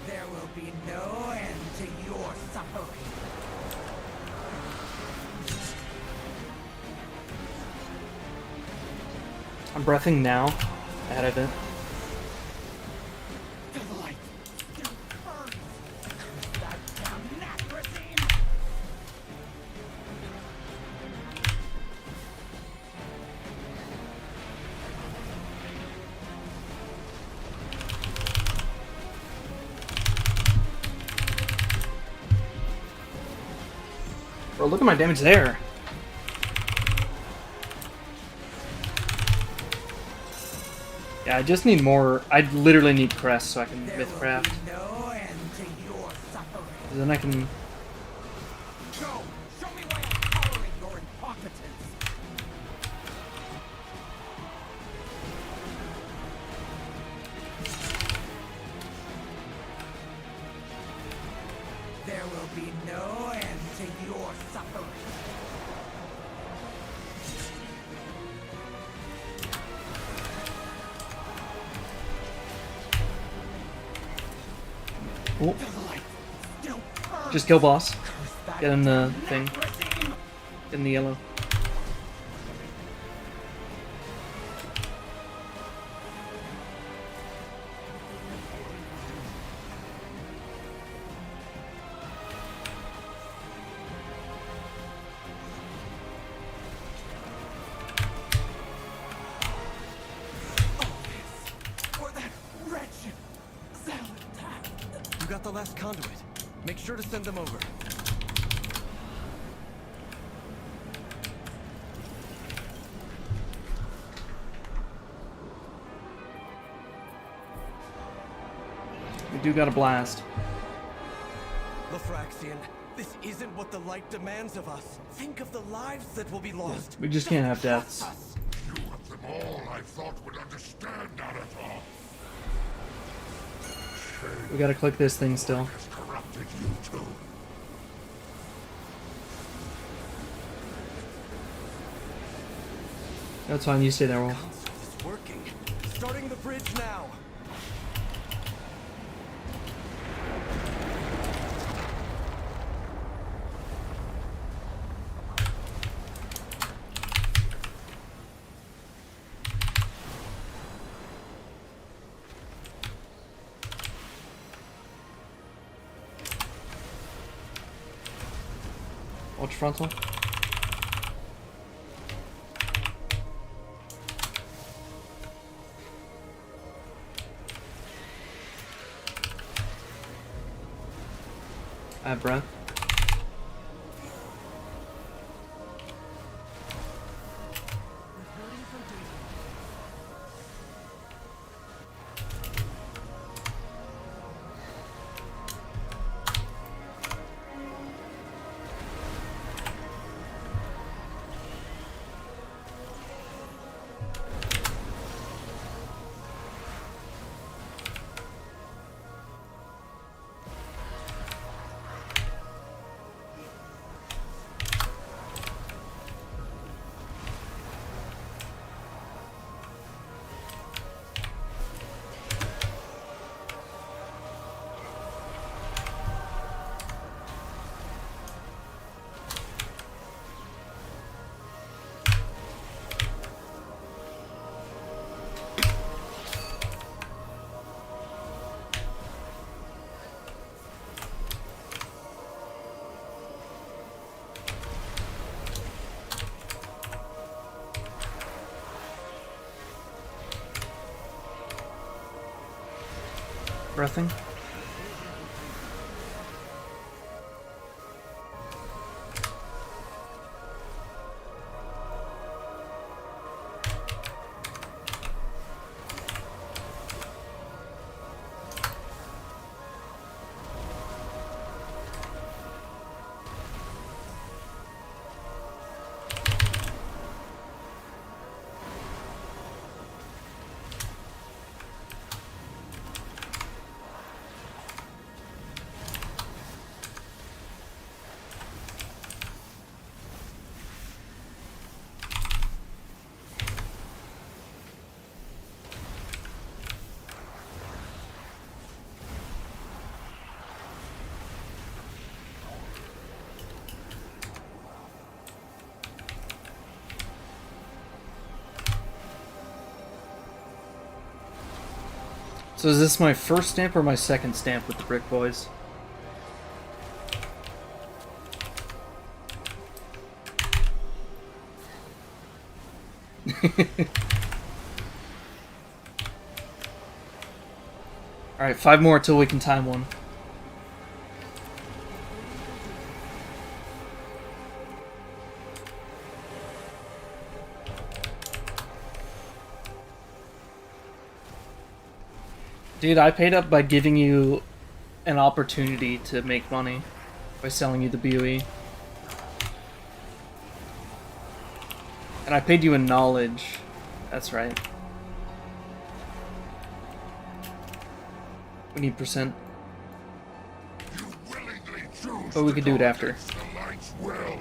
There will be no end to your suffering. I'm breathing now. Out of it. To the light. Still burns. Curse that damn Nathracine. Bro, look at my damage there. Yeah, I just need more. I literally need crest so I can There will mythcraft. be no end to your suffering. Then I can. Go! Show me why I'm tolerate your incompetence. There will be no end to your suffering. Oh, To the light. Still burns. just kill boss. Curse that Get in the damn thing. Nathracine. In the yellow. For that wretched Zealot. You got the last conduit. Make sure to send them over. We do got a blast. Lithraxian, this isn't what the light demands of us. Think of the lives that will be lost. We just can't have deaths. You of them all I thought would understand Naruto. Shame We gotta click this thing still. has corrupted you too. That's fine, you stay there, Wolf. Console is working. Starting the bridge now. Watch frontal. I have breath. Reporting for duty. Breathing. So is this my first stamp or my second stamp with the Brick Boys? Alright, 5 more till we can time one. Dude, I paid up by giving you an opportunity to make money by selling you the BOE. And I paid you in knowledge. That's right. We need percent. You willingly choose But we to could do it go after. against the light's will.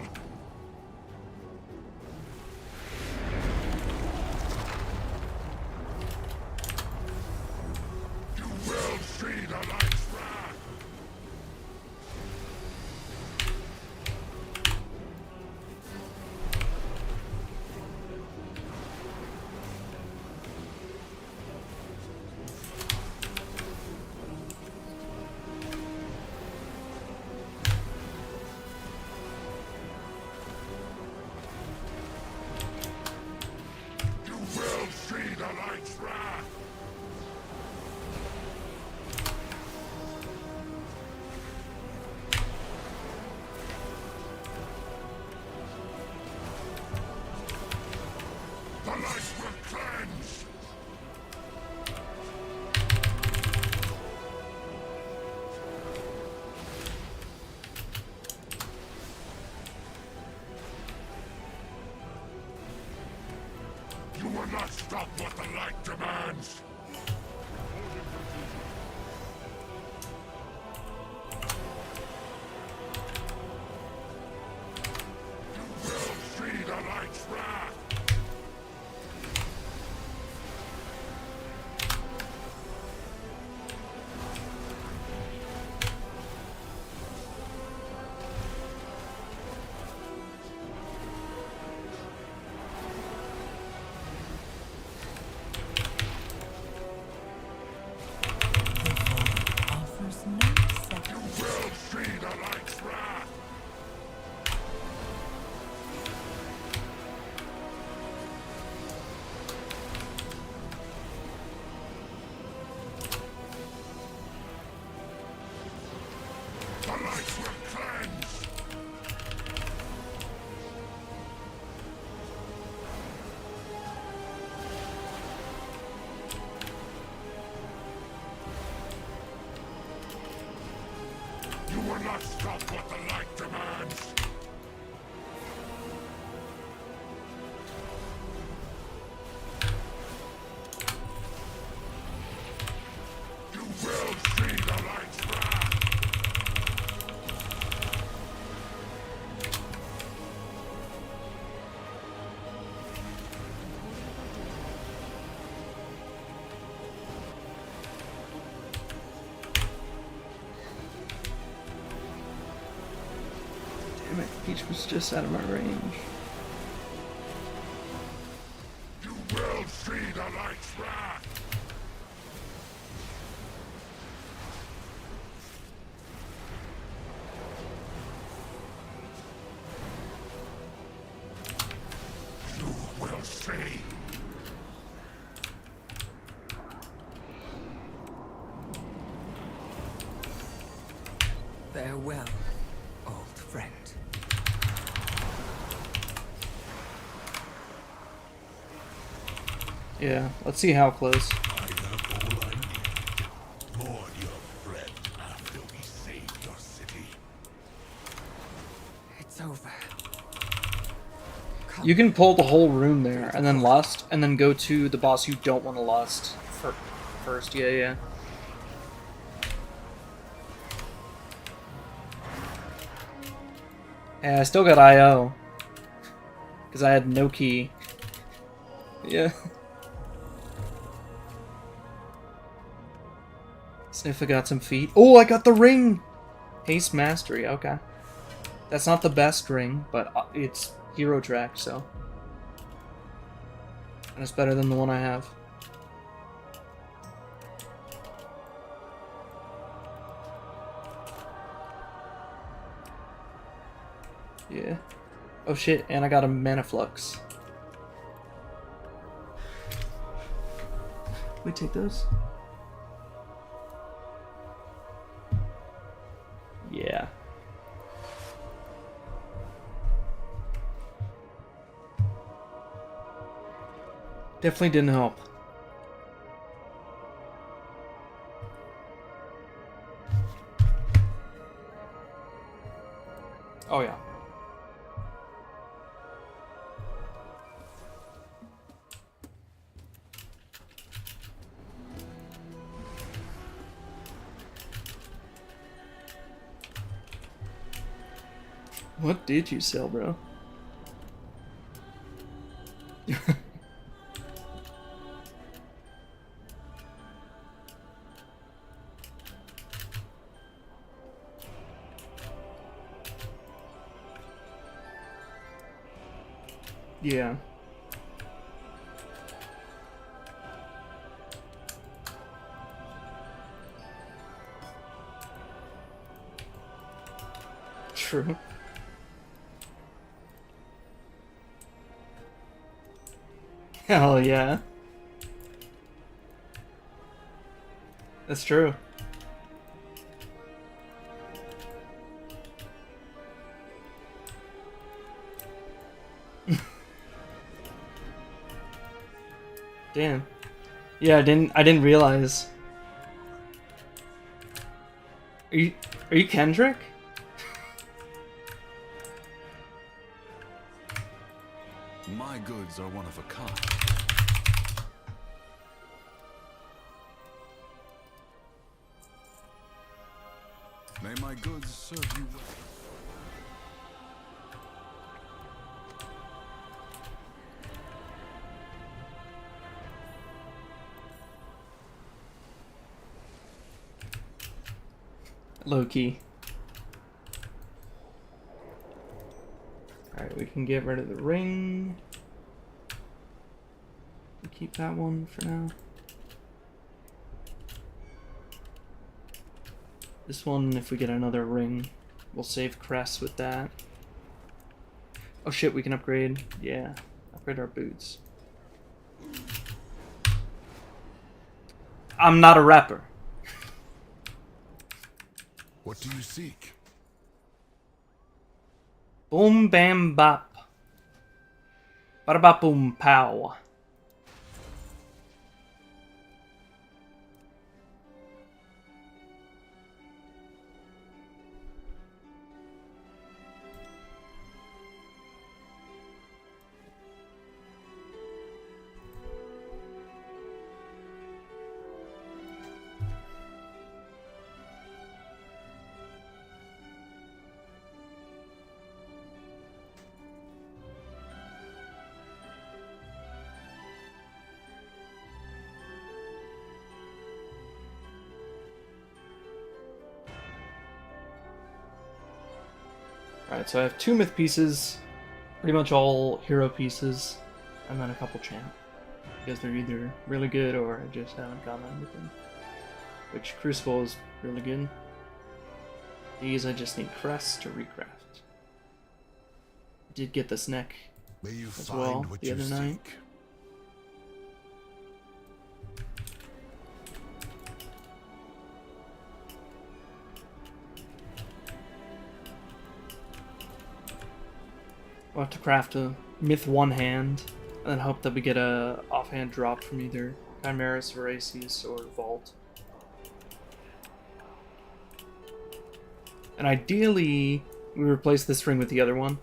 You will see the light's wrath. You will see the light's wrath. The light will cleanse. You will not stop what the light demands. You will see the light's wrath. Offers no second. You will see the light's wrath. The light will cleanse. You will not stop what the light demands. You will see the light's wrath. Damn it, Peach was just out of my range. You will see the light's wrath. You will see. Farewell, old friend. Yeah, let's see how close. I have all I need. Mourn your friend after we saved your city. It's over. You can pull the whole room there, and then lust, and then go to the boss you don't want to lust first. Yeah, yeah. Yeah, I still got IO. Because I had no key. Yeah. Sniffa got some feet. Oh, I got the ring! Haste Mastery, okay. That's not the best ring, but it's hero track, so. And it's better than the one I have. Yeah. Oh shit, and I got a mana flux. We take those? Yeah. Definitely didn't help. Oh yeah. What did you sell, bro? Yeah. True. Hell yeah. That's true. Damn. Yeah, I didn't realize. Are you Kendrick? My goods are one of a kind. May my goods serve you well. Low key. Alright, we can get rid of the ring. We'll keep that one for now. This one, if we get another ring, we'll save Crest with that. Oh shit, we can upgrade. Yeah, upgrade our boots. I'm not a rapper. What do you seek? Boom bam bop. Bada bop boom pow. Alright, so I have 2 myth pieces, pretty much all hero pieces, and then a couple champ. Because they're either really good or I just haven't gotten anything. Which Crucible is really good. These I just need Crest to recraft. Did get this neck May you as find well what the you other night. seek. We'll have to craft a myth one hand, and then hope that we get a offhand drop from either Chimeras, Veraces, or Vault. And ideally, we replace this ring with the other one.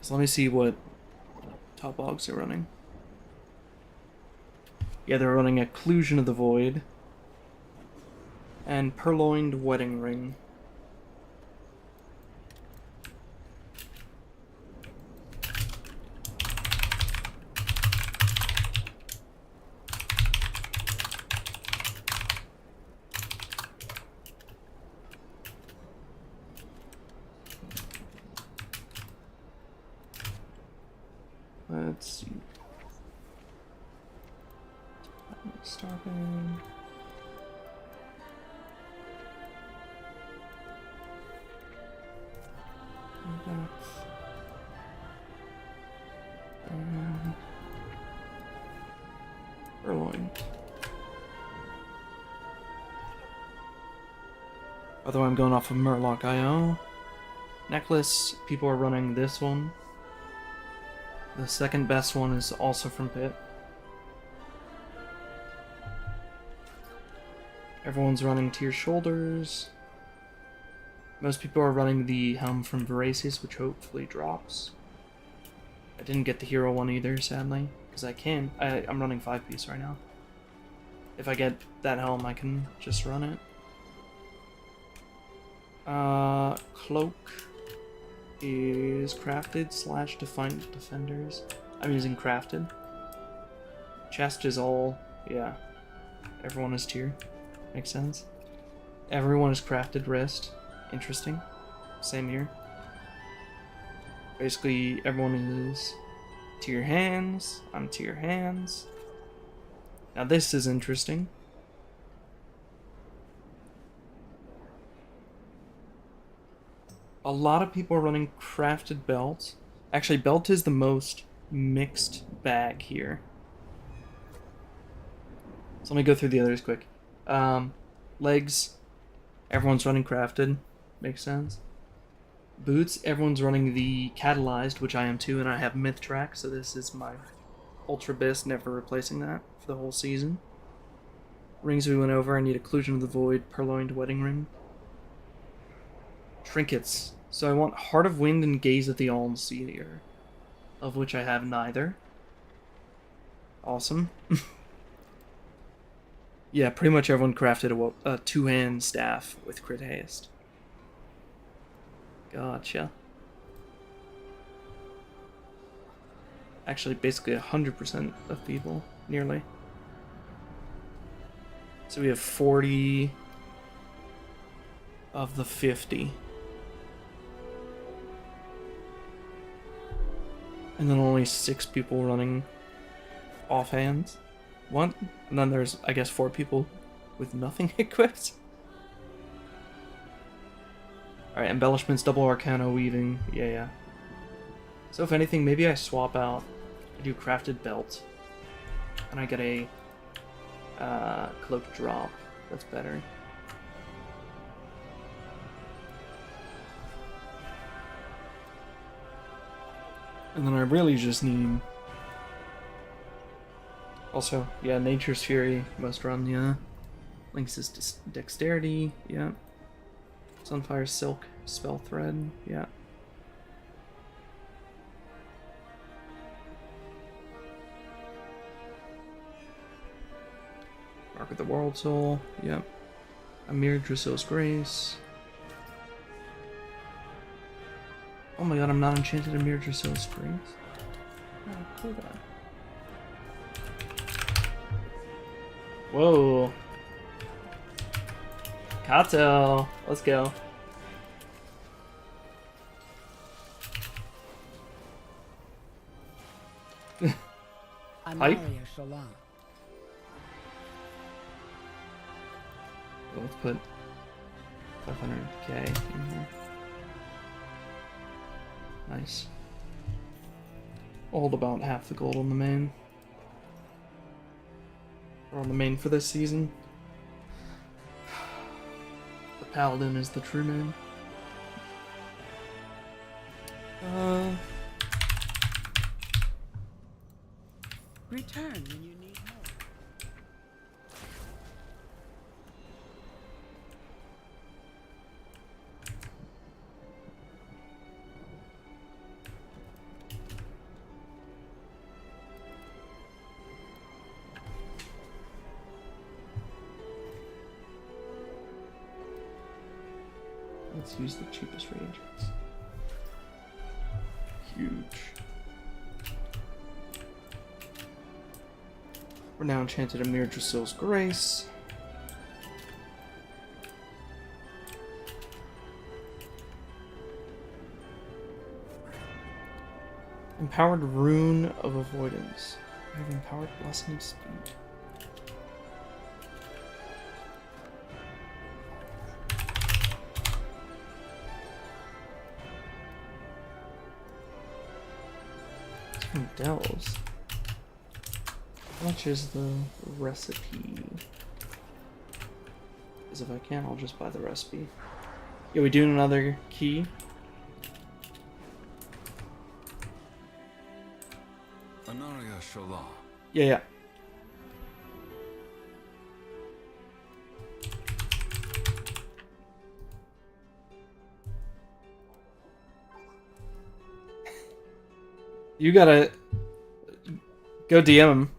So let me see what top bogs are running. Yeah, they're running Occlusion of the Void and Purloined Wedding Ring. Let's see. Starting. Purloined. Although I'm going off of Murloc.io. Necklace, people are running this one. The second best one is also from Pit. Everyone's running Tier Shoulders. Most people are running the Helm from Voracious, which hopefully drops. I didn't get the hero one either, sadly, because I'm running 5-piece right now. If I get that helm, I can just run it. Cloak is crafted / defined defenders. I'm using crafted. Chest is all, yeah. Everyone is tier. Makes sense. Everyone is crafted wrist. Interesting. Same here. Basically, everyone is tier hands. I'm tier hands. Now this is interesting. A lot of people are running crafted belt. Actually, belt is the most mixed bag here. So let me go through the others quick. Legs, everyone's running crafted. Makes sense. Boots, everyone's running the catalyzed, which I am too, and I have myth track, so this is my ultra best, never replacing that for the whole season. Rings we went over, I need Occlusion of the Void, Purloined Wedding Ring. Trinkets. So I want Heart of Wind and Gaze at the All-Seer, of which I have neither. Awesome. Yeah, pretty much everyone crafted a two-hand staff with crit haste. Gotcha. Actually, basically 100% of people, nearly. So we have 40 of the 50. And then only 6 people running offhands. What? And then there's, I guess, 4 people with nothing equipped. Alright, embellishments, double arcana, weaving. Yeah. So if anything, maybe I swap out. I do crafted belt. And I get a cloak drop. That's better. And then I really just need... Also, yeah, Nature's Fury, must run, yeah. Lynx is Dexterity, yeah. Sunfire Silk, Spell Thread, yeah. Mark of the World Soul, yeah. Amir Drasil's Grace. Oh my god, I'm not enchanted Amir Drasil's Grace? Oh, cool guy. Whoa. Kato. Let's go. Hype? Let's put 500k in here. Nice. I'll hold about half the gold on the main. Or on the main for this season. The Paladin is the true name. Return when you need help. Let's use the cheapest reagents. Huge. We're now enchanted Amir Drasil's Grace. Empowered Rune of Avoidance. I have Empowered Blessing of Speed. Dells. How much is the recipe? Because if I can, I'll just buy the recipe. Yeah, we doing another key? Anaria Shola. Yeah, yeah. You gotta go DM him.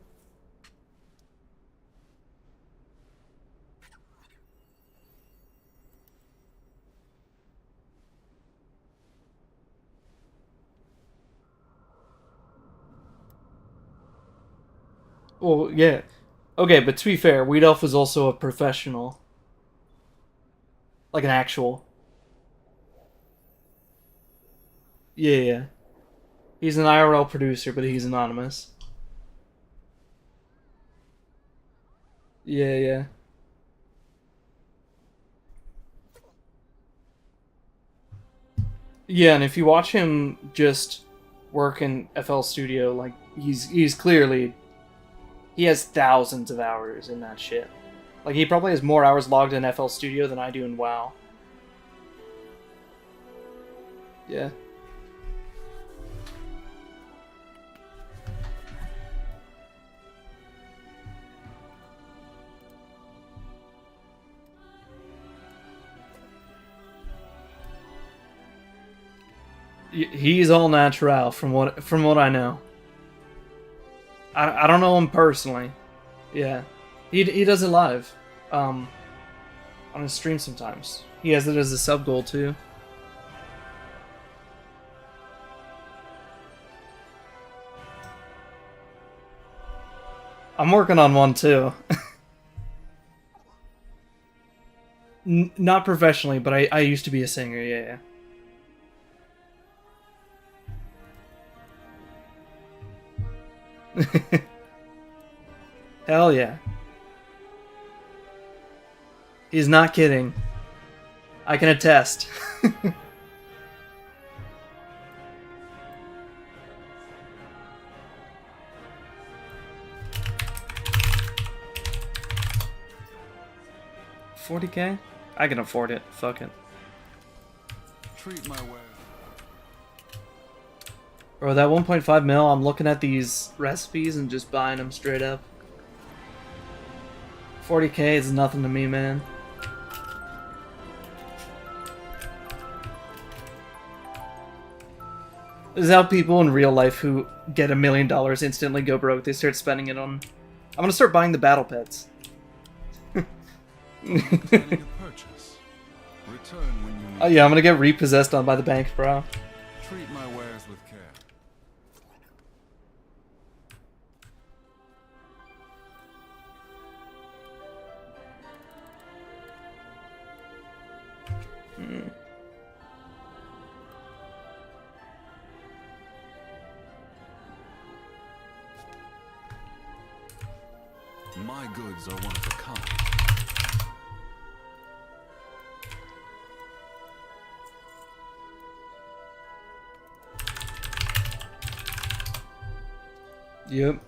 Well, yeah. Okay, but to be fair, Weed Elf is also a professional. Like an actual. Yeah, yeah. He's an IRL producer, but he's anonymous. Yeah, yeah. Yeah, and if you watch him just work in FL Studio, like he's clearly he has thousands of hours in that shit. Like he probably has more hours logged in FL Studio than I do in WoW. Yeah. He's all natural from what I know. I don't know him personally. Yeah, he does it live, on his stream sometimes. He has it as a sub goal too. I'm working on one too. Not professionally, but I used to be a singer. Yeah. Yeah. Hell yeah. He's not kidding. I can attest. $40K? I can afford it. Fuck it. Treat my wares. Bro, that 1.5 mil, I'm looking at these recipes and just buying them straight up. 40K is nothing to me, man. This is how people in real life who get $1 million instantly go broke. They start spending it on... I'm gonna start buying the battle pets. Planning a purchase. Return when you need. Oh yeah, I'm gonna get repossessed on by the bank, bro. Treat my wares with care. My goods are one of a kind. Yep.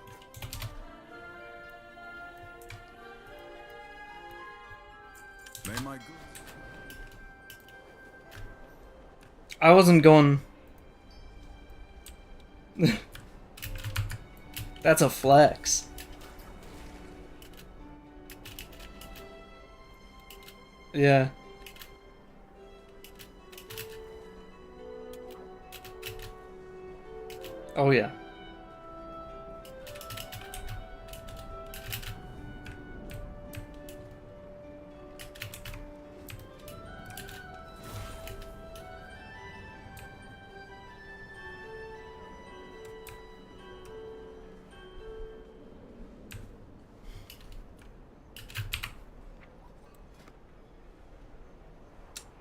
May my goods. I wasn't going... That's a flex. Yeah. Oh yeah.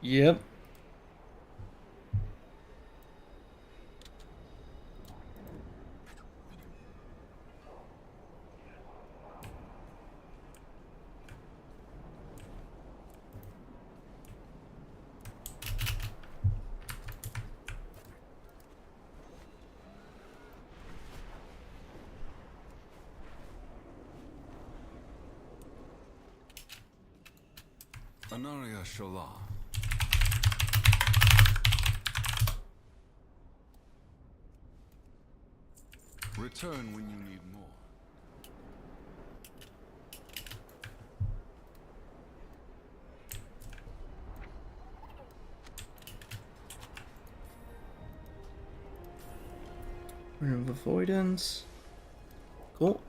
Yep. Anaria Shola. Return when you need more. Remove avoidance. Cool.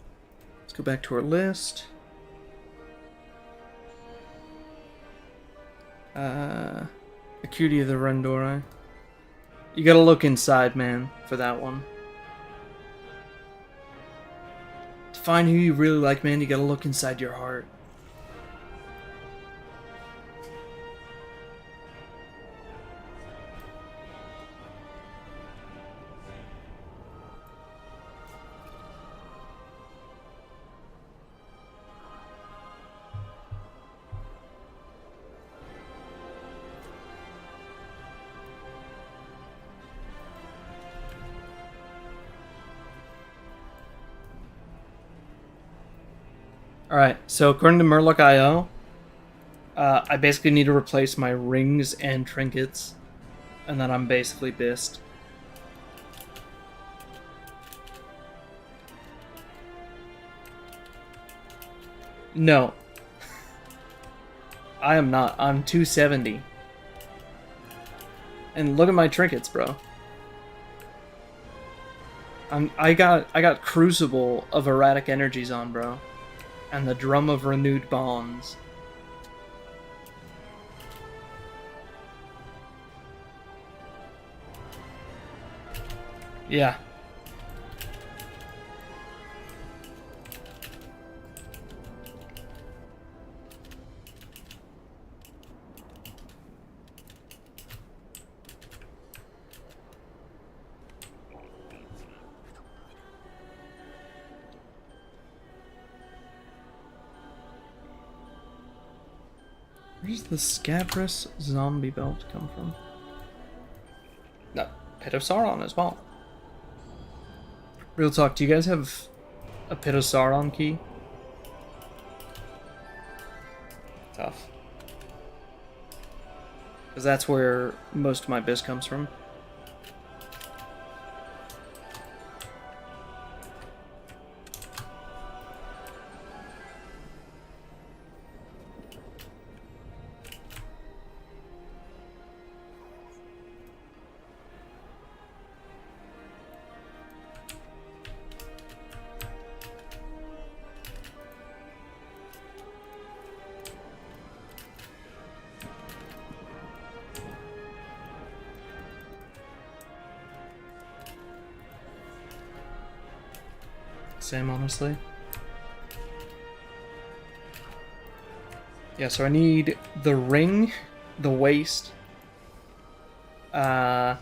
Let's go back to our list. Acuity of the Rendori. You gotta look inside, man, for that one. To find who you really like, man, you gotta look inside your heart. Alright, so according to Murloc.io, I basically need to replace my rings and trinkets, and then I'm basically pissed. No. I am not. I'm 270. And look at my trinkets, bro. I got Crucible of Erratic Energies on, bro. And the Drum of Renewed Bonds. Yeah. Where's the Scabrous zombie belt come from? No, Pit of Sauron as well. Real talk, do you guys have a Pit of Sauron key? Tough. Because that's where most of my biz comes from. Same, honestly. Yeah, so I need the ring, the waist, and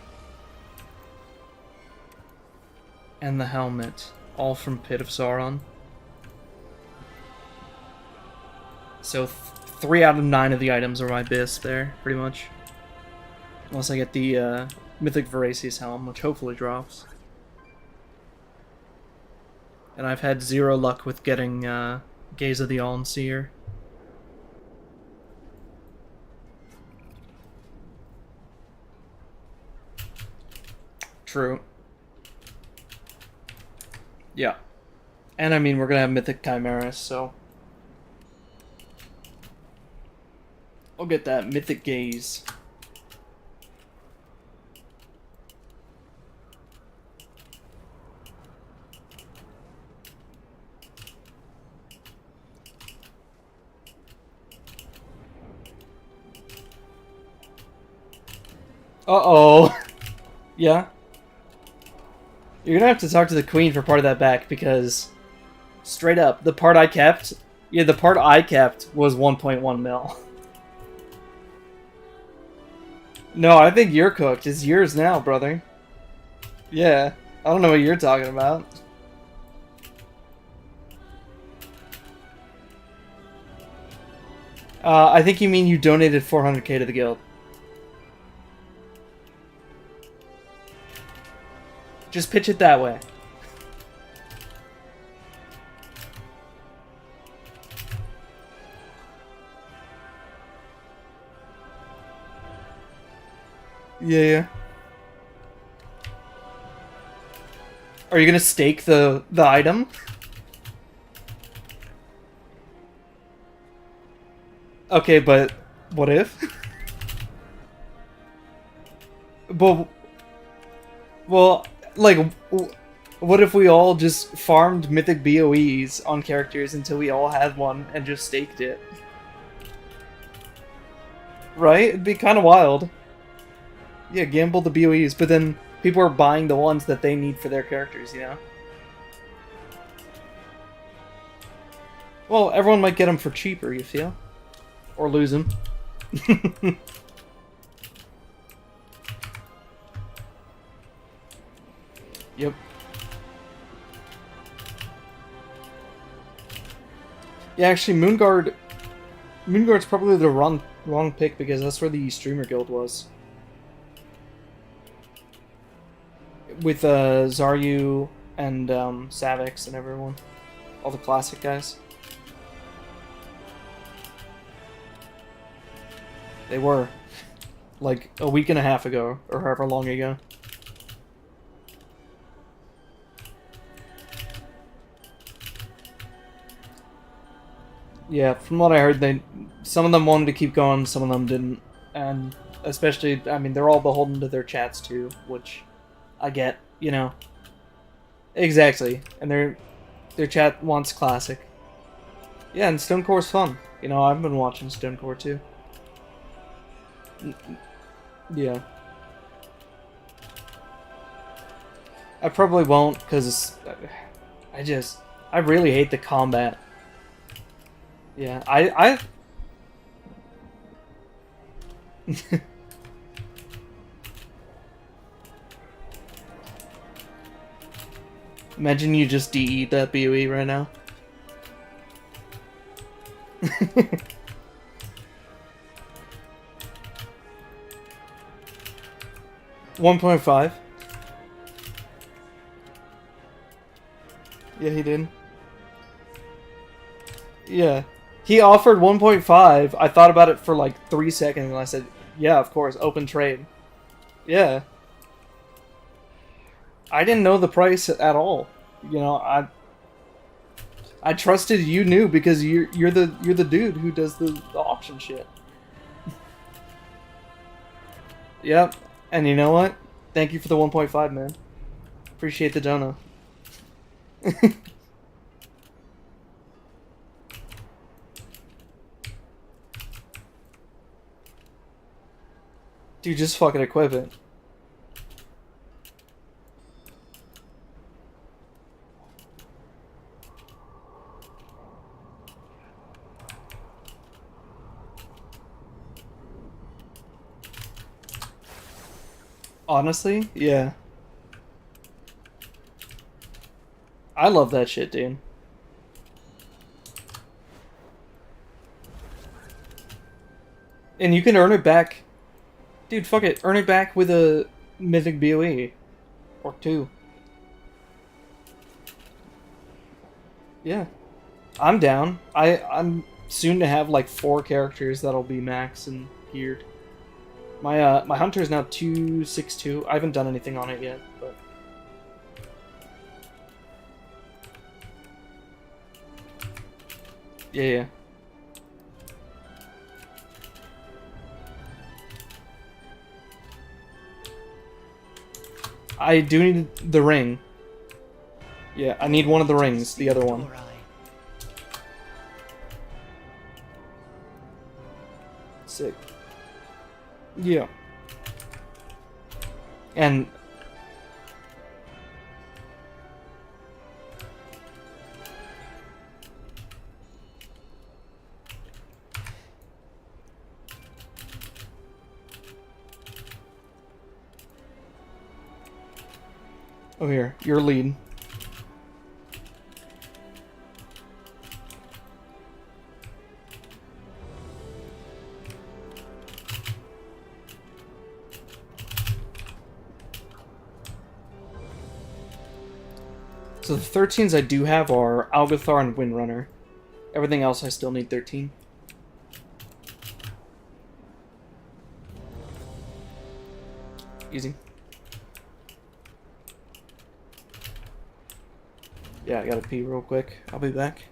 the helmet, all from Pit of Sauron. So 3 out of 9 of the items are my bis there, pretty much. Unless I get the Mythic Voracious helm, which hopefully drops. And I've had 0 luck with getting Gaze of the All-Seer. True. Yeah. And I mean, we're gonna have Mythic Chimeras, so... I'll get that Mythic Gaze. Uh-oh. Yeah. You're gonna have to talk to the queen for part of that back, because... Straight up, the part I kept... Yeah, the part I kept was 1.1 mil. No, I think you're cooked. It's yours now, brother. Yeah. I don't know what you're talking about. I think you mean you donated 400k to the guild. Just pitch it that way. Yeah. Are you gonna stake the item? Okay, but what if? Well, like, what if we all just farmed mythic BOEs on characters until we all had one and just staked it? Right? It'd be kind of wild. Yeah, gamble the BOEs, but then people are buying the ones that they need for their characters, you know? Well, everyone might get them for cheaper, you feel? Or lose them. Yep. Yeah, actually, Moonguard's probably the wrong pick because that's where the streamer guild was. With Zaryu and Savix and everyone. All the classic guys. They were. Like a week and a half ago, or however long ago. Yeah, from what I heard, some of them wanted to keep going, some of them didn't, and especially, I mean, they're all beholden to their chats too, which I get, you know. Exactly, and their chat wants classic. Yeah, and Stonecore's fun. You know, I've been watching Stonecore too. Yeah. I probably won't, because I really hate the combat. Yeah, I Imagine you just DE'd that BOE right now. 1.5. Yeah, he did. Yeah. He offered 1.5. I thought about it for like 3 seconds and I said, yeah, of course, open trade. Yeah. I didn't know the price at all. You know, I trusted you knew because you're the dude who does the auction shit. Yep. And you know what? Thank you for the 1.5, man. Appreciate the dono. Dude, just fucking equip it. Honestly, yeah. I love that shit, dude. And you can earn it back. Dude, fuck it. Earn it back with a Mythic BOE. Or 2. Yeah. I'm down. I'm soon to have like 4 characters that'll be max and geared. My hunter is now 262. I haven't done anything on it yet, but yeah. I do need the ring. Yeah, I need one of the rings, the other one. Sick. Yeah. And oh, here, your lead. So the 13s I do have are Algothar and Windrunner. Everything else I still need 13. Easy. Yeah, I gotta pee real quick. I'll be back.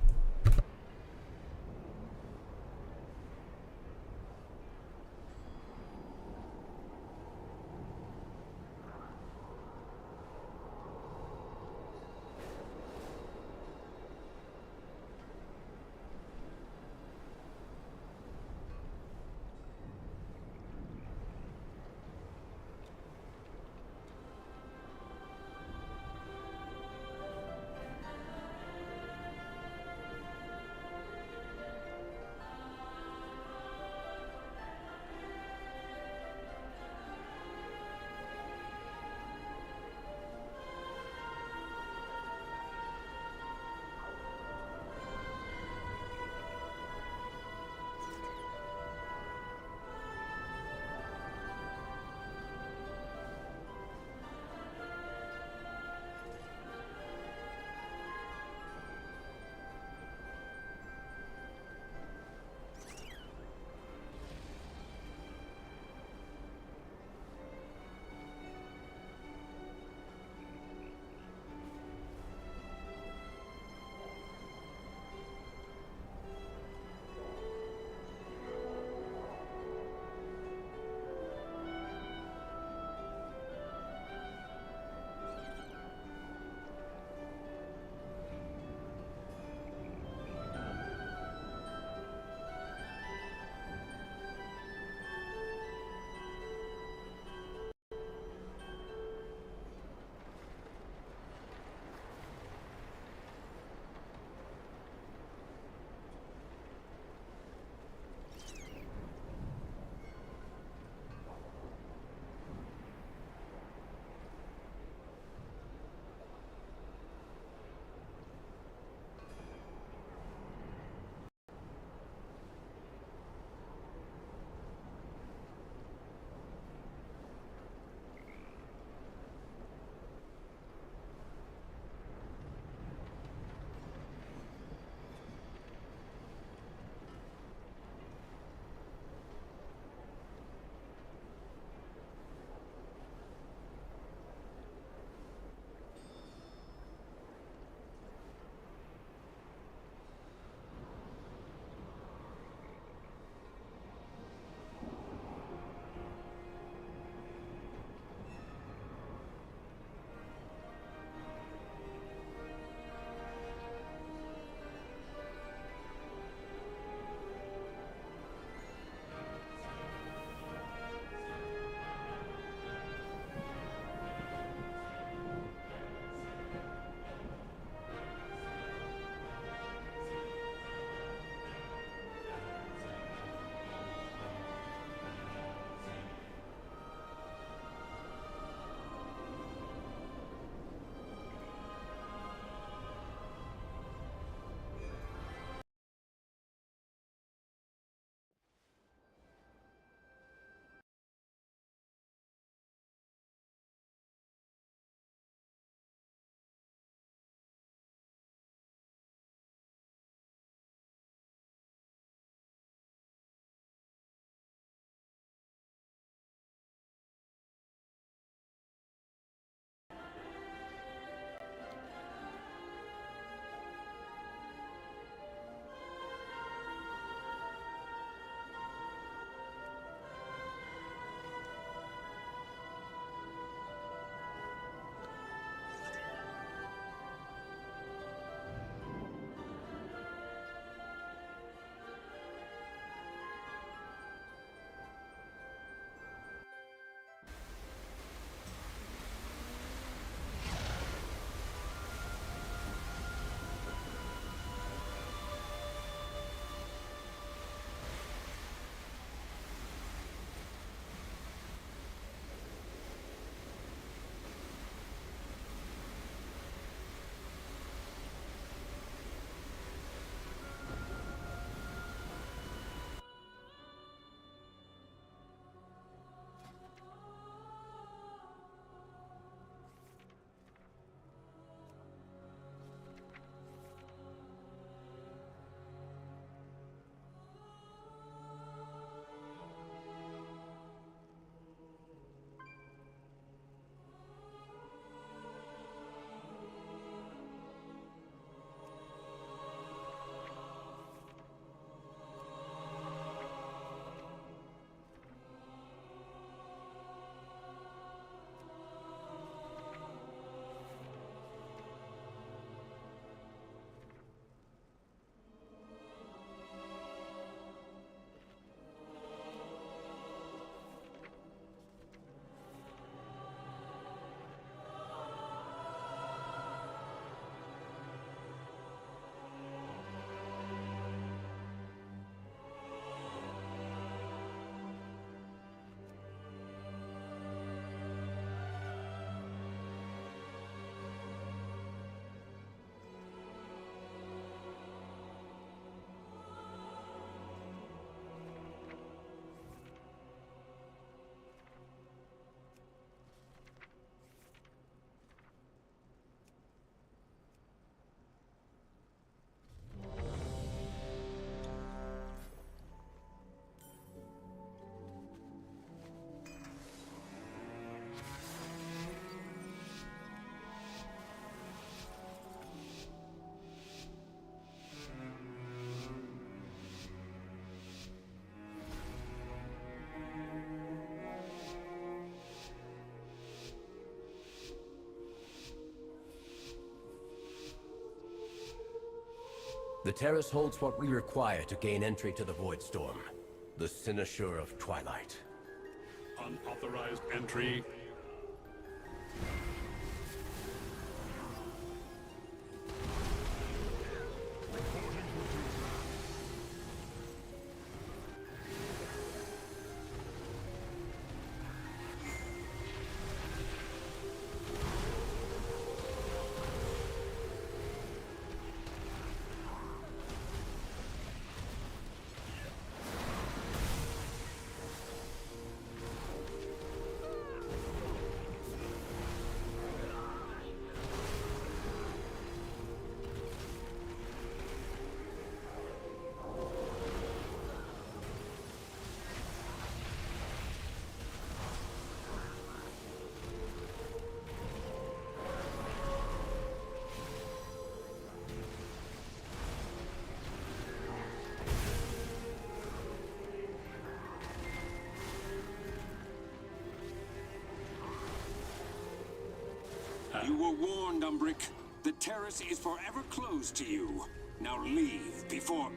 The terrace holds what we require to gain entry to the Void Storm. The Cynosure of Twilight. Unauthorized entry. You were warned, Umbrick. The terrace is forever closed to you. Now leave before...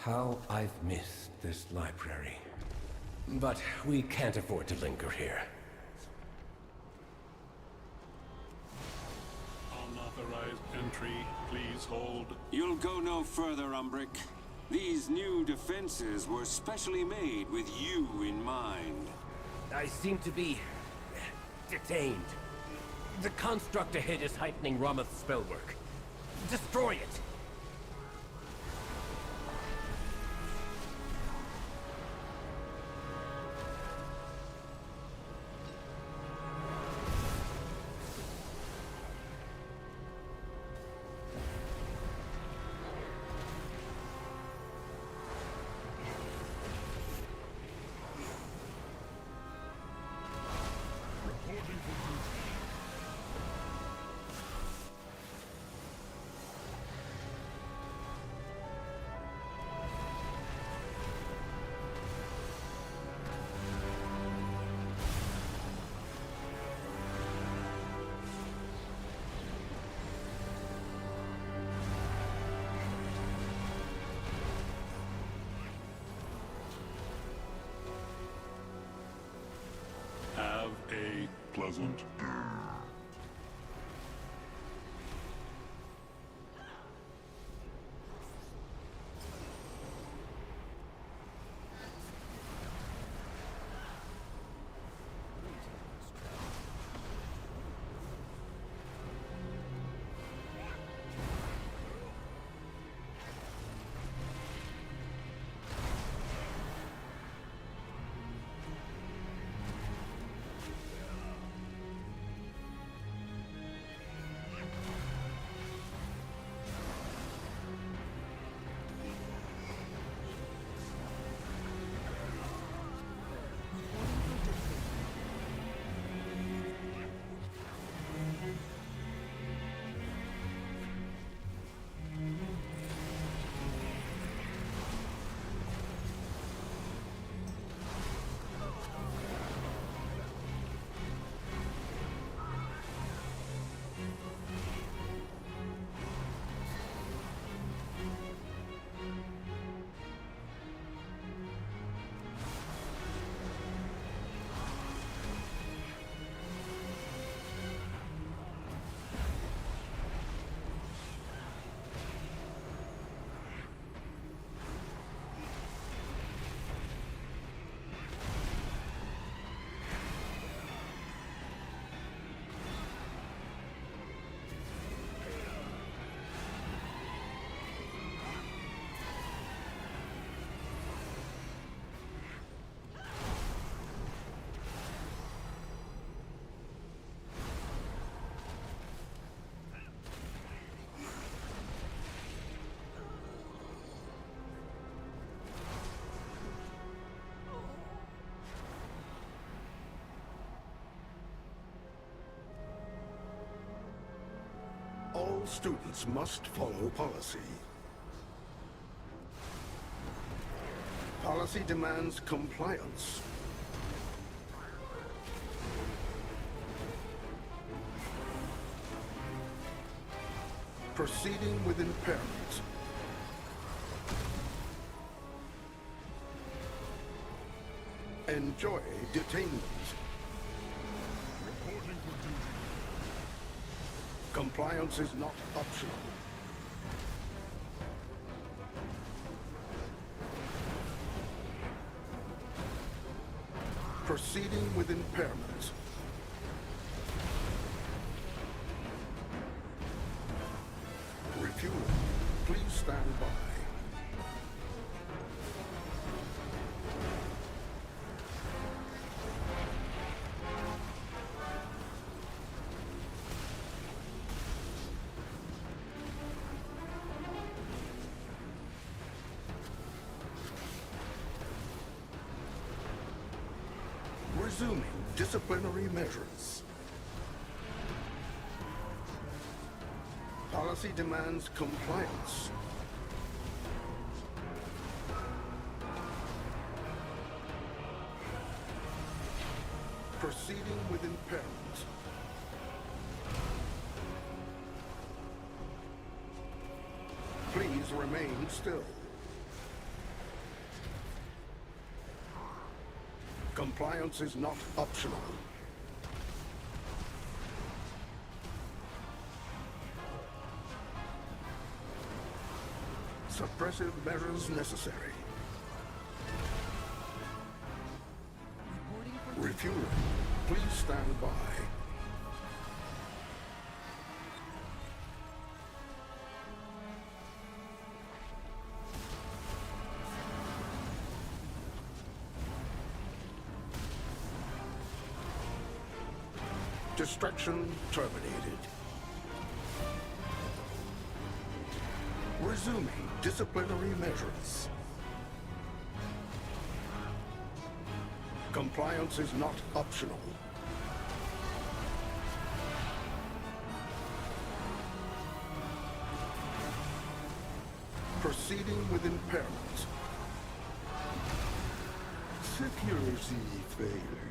How I've missed this library. But we can't afford to linger here. Unauthorized entry. Please hold. You'll go no further, Umbrick. These new defenses were specially made with you in mind. I seem to be... detained. The construct ahead is heightening Ramath's spellwork. Destroy it! doesn't dare. All students must follow policy. Policy demands compliance. Proceeding with impairment. Enjoy detainment. Reporting for duty. Compliance is not optional. Proceeding with impairment. Refueling. Please stand by. Resuming disciplinary measures. Policy demands compliance. Proceeding with impairment. Please remain still. Compliance is not optional. Suppressive measures necessary. Reporting for Refueling. Please stand by. Destruction terminated. Resuming disciplinary measures. Compliance is not optional. Proceeding with impairment. Security failure.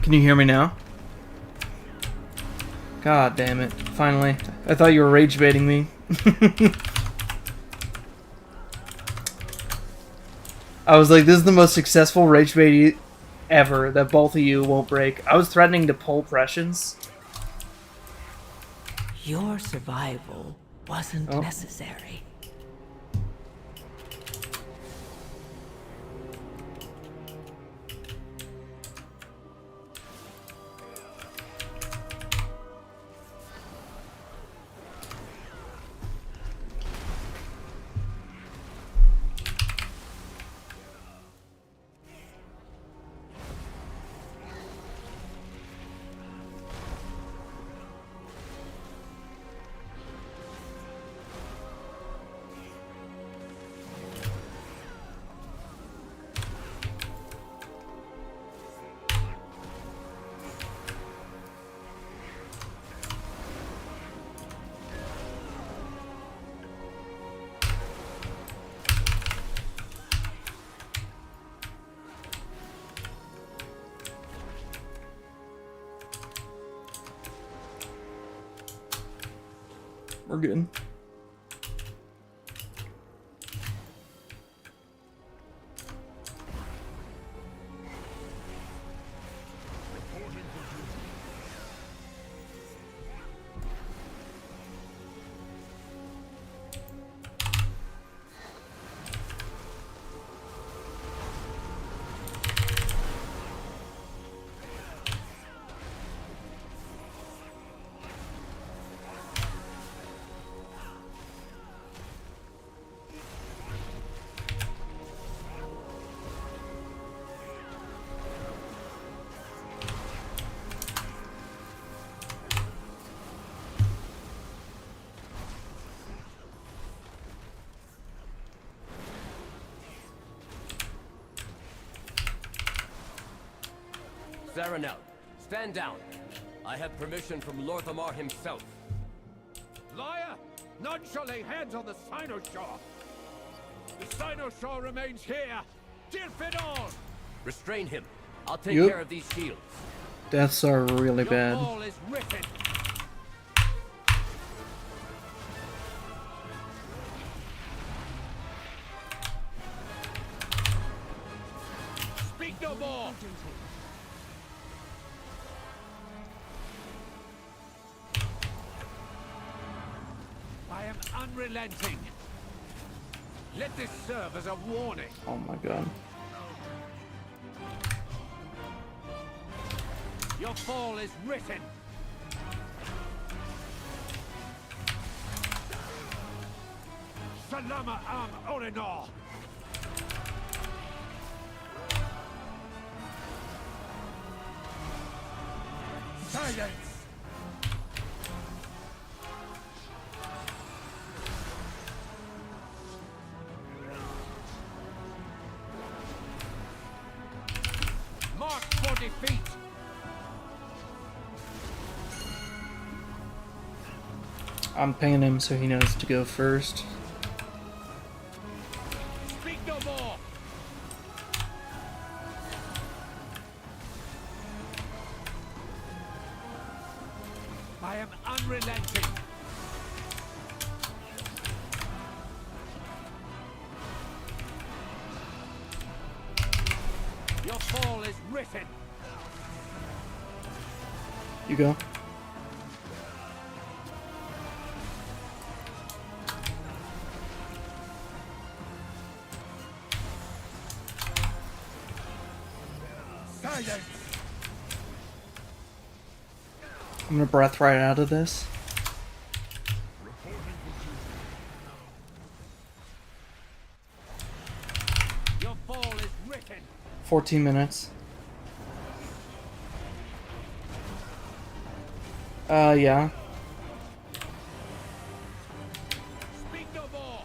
Can you hear me now? God damn it. Finally. I thought you were rage baiting me. I was like, this is the most successful rage bait ever that both of you won't break. I was threatening to pull Prescience. Your survival wasn't necessary. We're good. Zaranel, stand down. I have permission from Lorthamar himself. Liar! None shall lay hands on the Cynosure! The Cynosure remains here! Tirfidor! Restrain him. I'll take Yep. care of these shields. Deaths are really Your bad. fall is written! Speak no more! I am unrelenting. Let this serve as a warning. Oh my god. Your fall is written. Salama am Orinor. Silence. Mark for defeat. I'm pinging him so he knows to go first. Speak no more. I am unrelenting. Your fall is written. You go. Silence. I'm gonna breath right out of this. Your fall is written. 14 minutes. Yeah. Speak no more.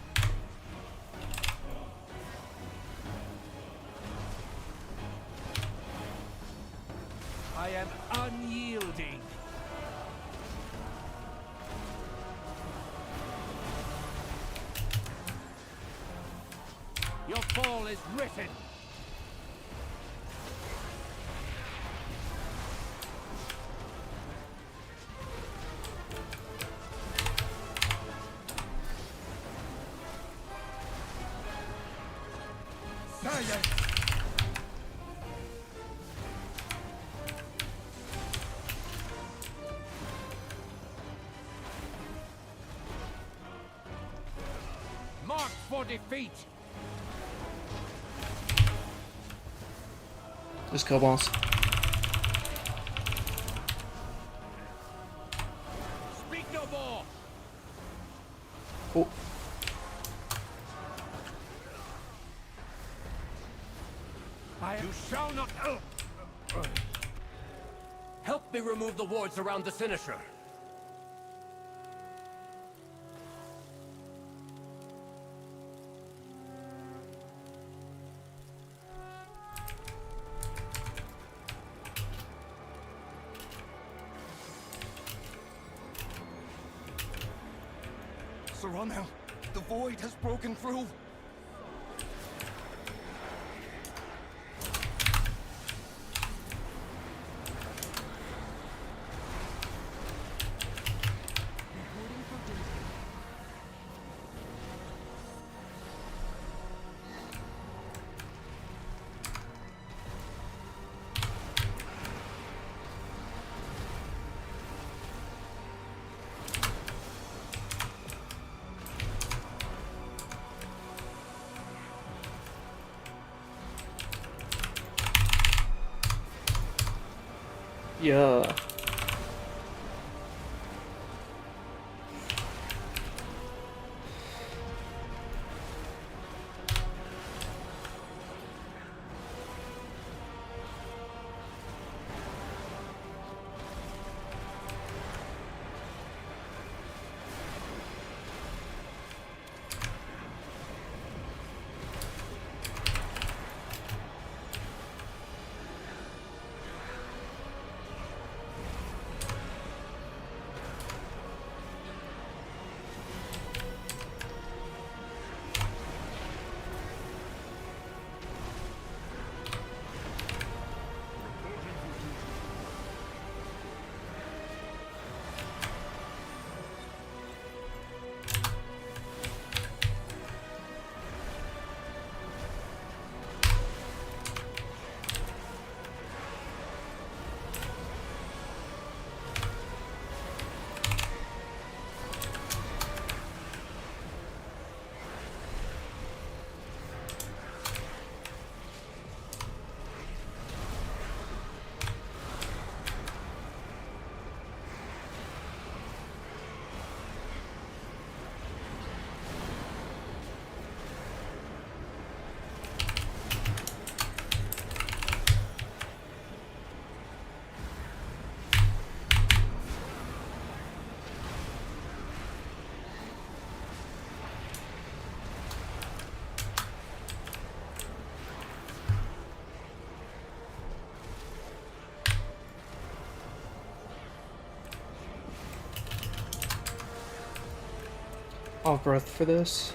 I am unyielding. Your fall is written. Mark for defeat. Just kill boss. Speak no more. Cool. You shall not. Help me remove the wards around the Cynosure. Sir Rommel, the void has broken through. Yeah. Off breath for this.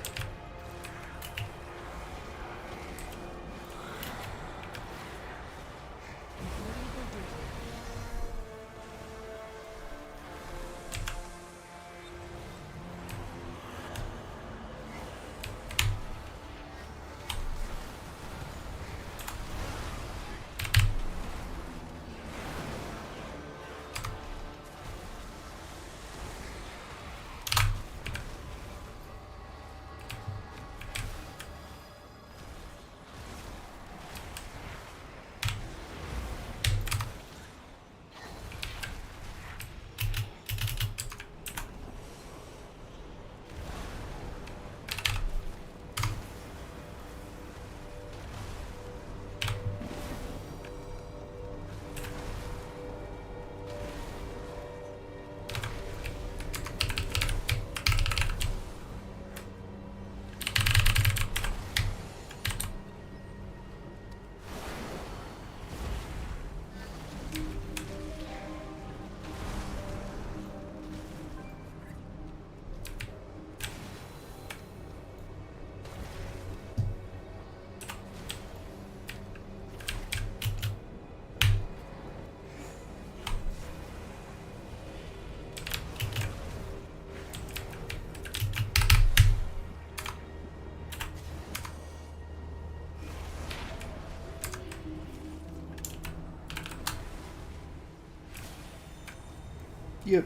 Yep.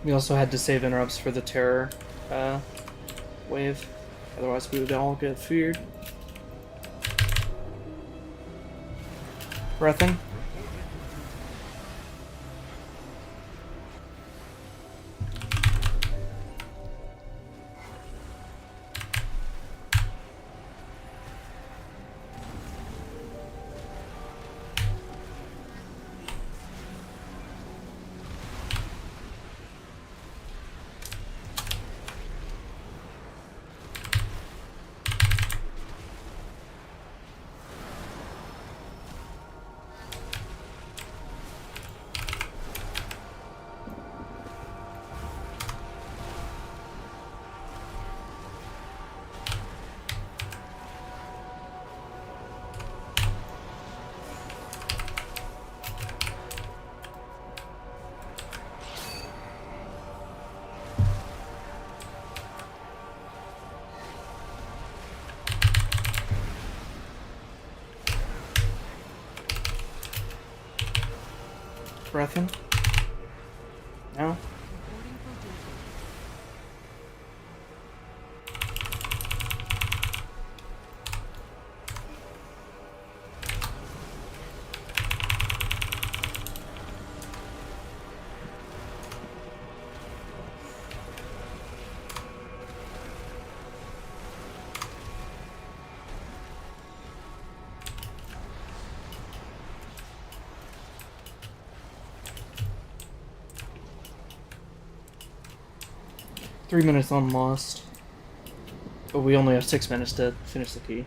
We also had to save interrupts for the terror wave. Otherwise we would all get feared. Breathing. Breath in. No. 3 minutes on Lost. But we only have 6 minutes to finish the key.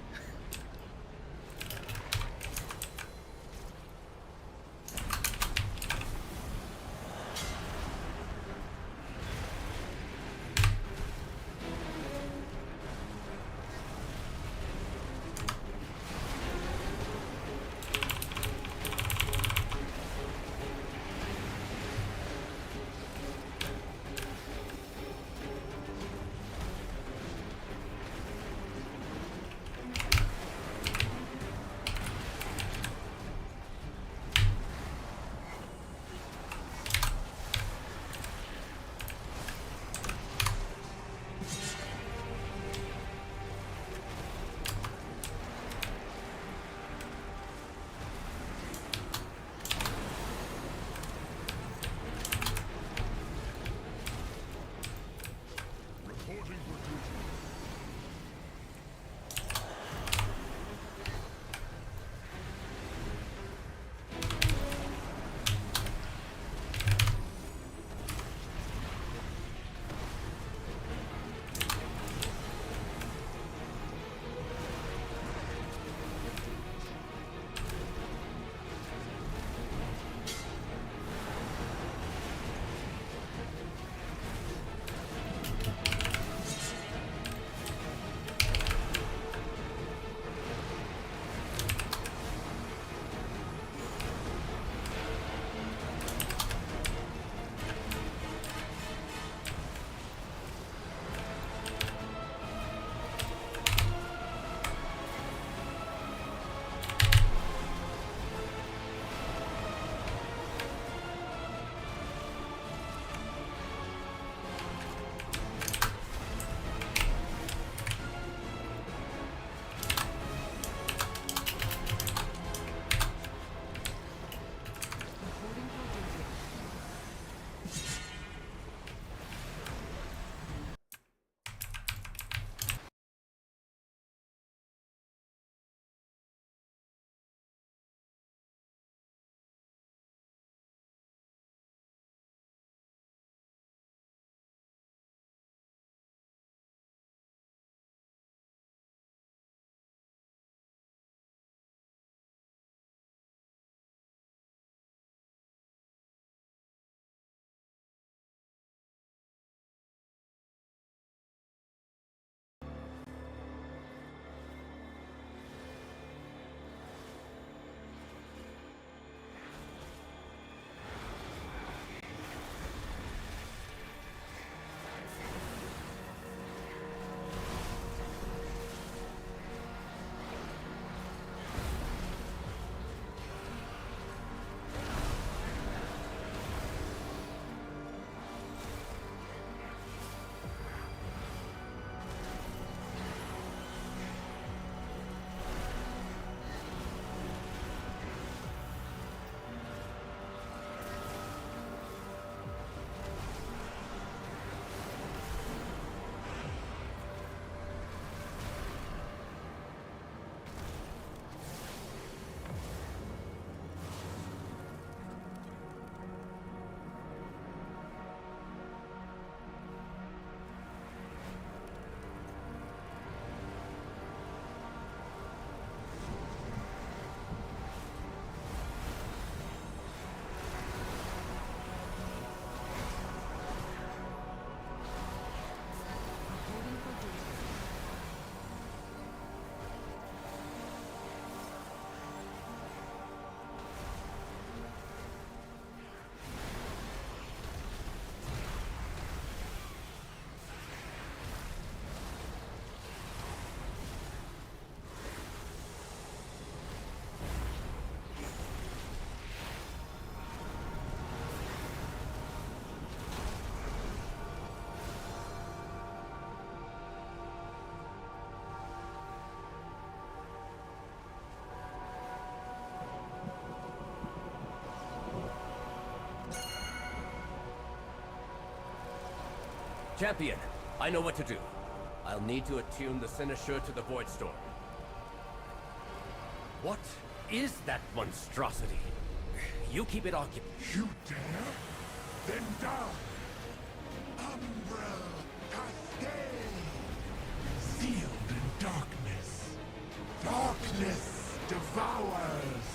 Champion, I know what to do. I'll need to attune the Cynosure to the Void Storm. What is that monstrosity? You keep it occupied. You dare? Then down! Umbrella Cascade! Sealed in darkness. Darkness devours!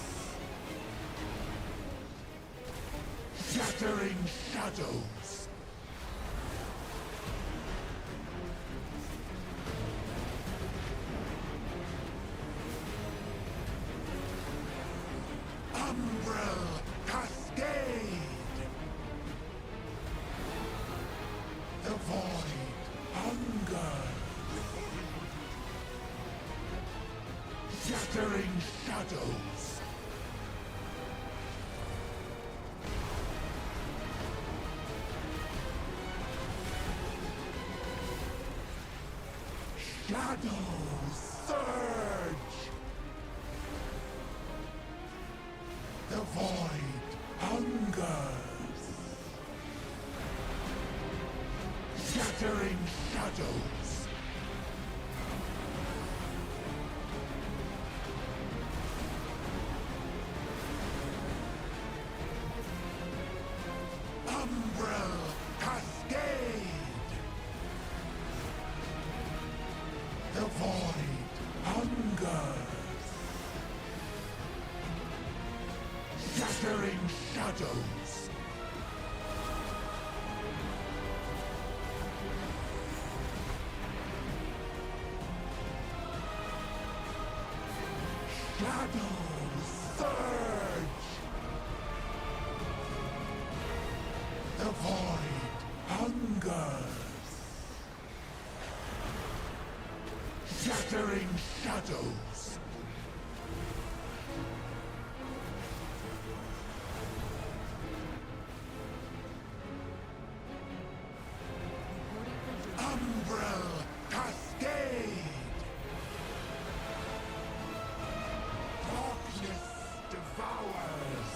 Shattering shadows! Umbrella Cascade! The void hunger! Shattering shadows! Shadows surge! The void hungers! Shattering shadows! Umbrella Cascade! The void hungers! Shattering shadows! Shadows surge! The void hungers! Shattering shadows! Umbrella Cascade! Darkness devours!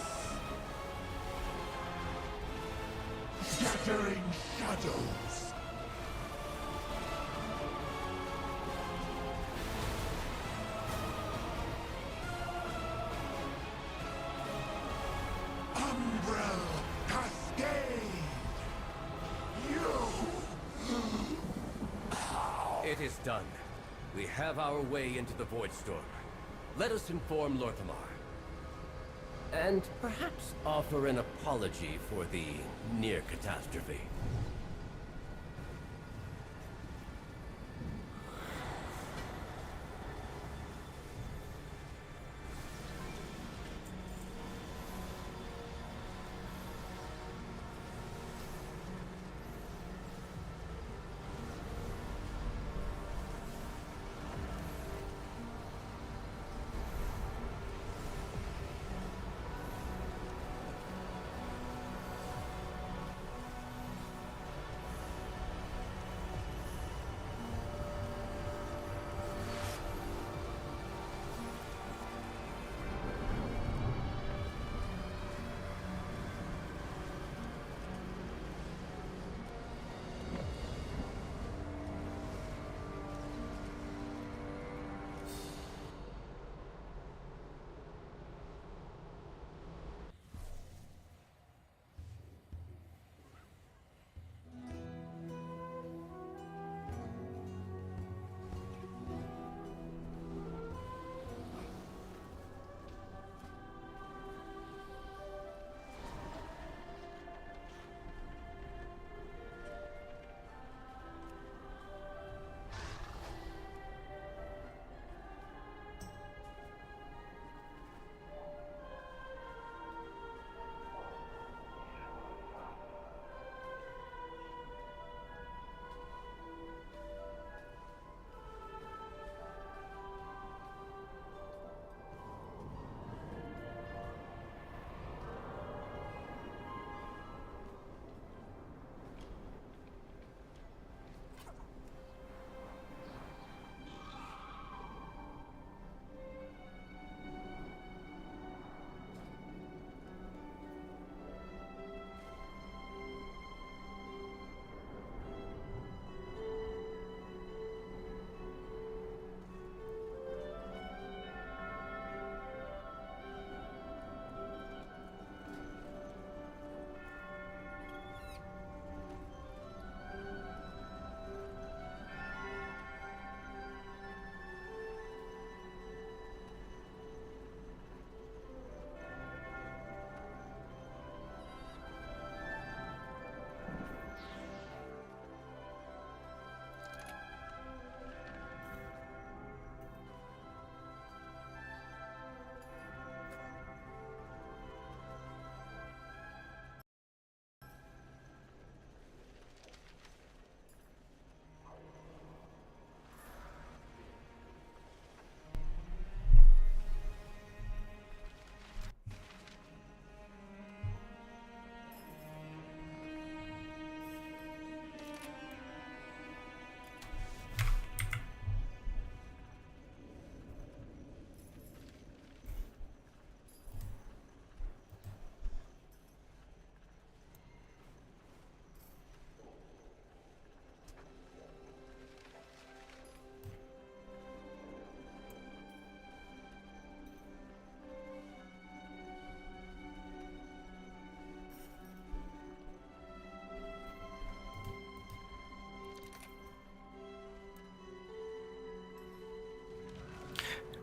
Shattering shadows! Umbrella Cascade! You! It is done. We have our way into the Void Storm. Let us inform Lorthamar. And perhaps offer an apology for the near catastrophe.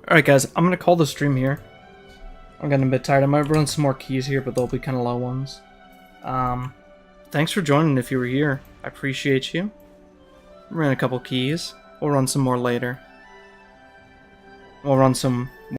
Alright guys, I'm gonna call the stream here. I'm getting a bit tired. I might run some more keys here, but they'll be kind of low ones. Thanks for joining if you were here. I appreciate you. Ran a couple keys. We'll run some more later. We'll run some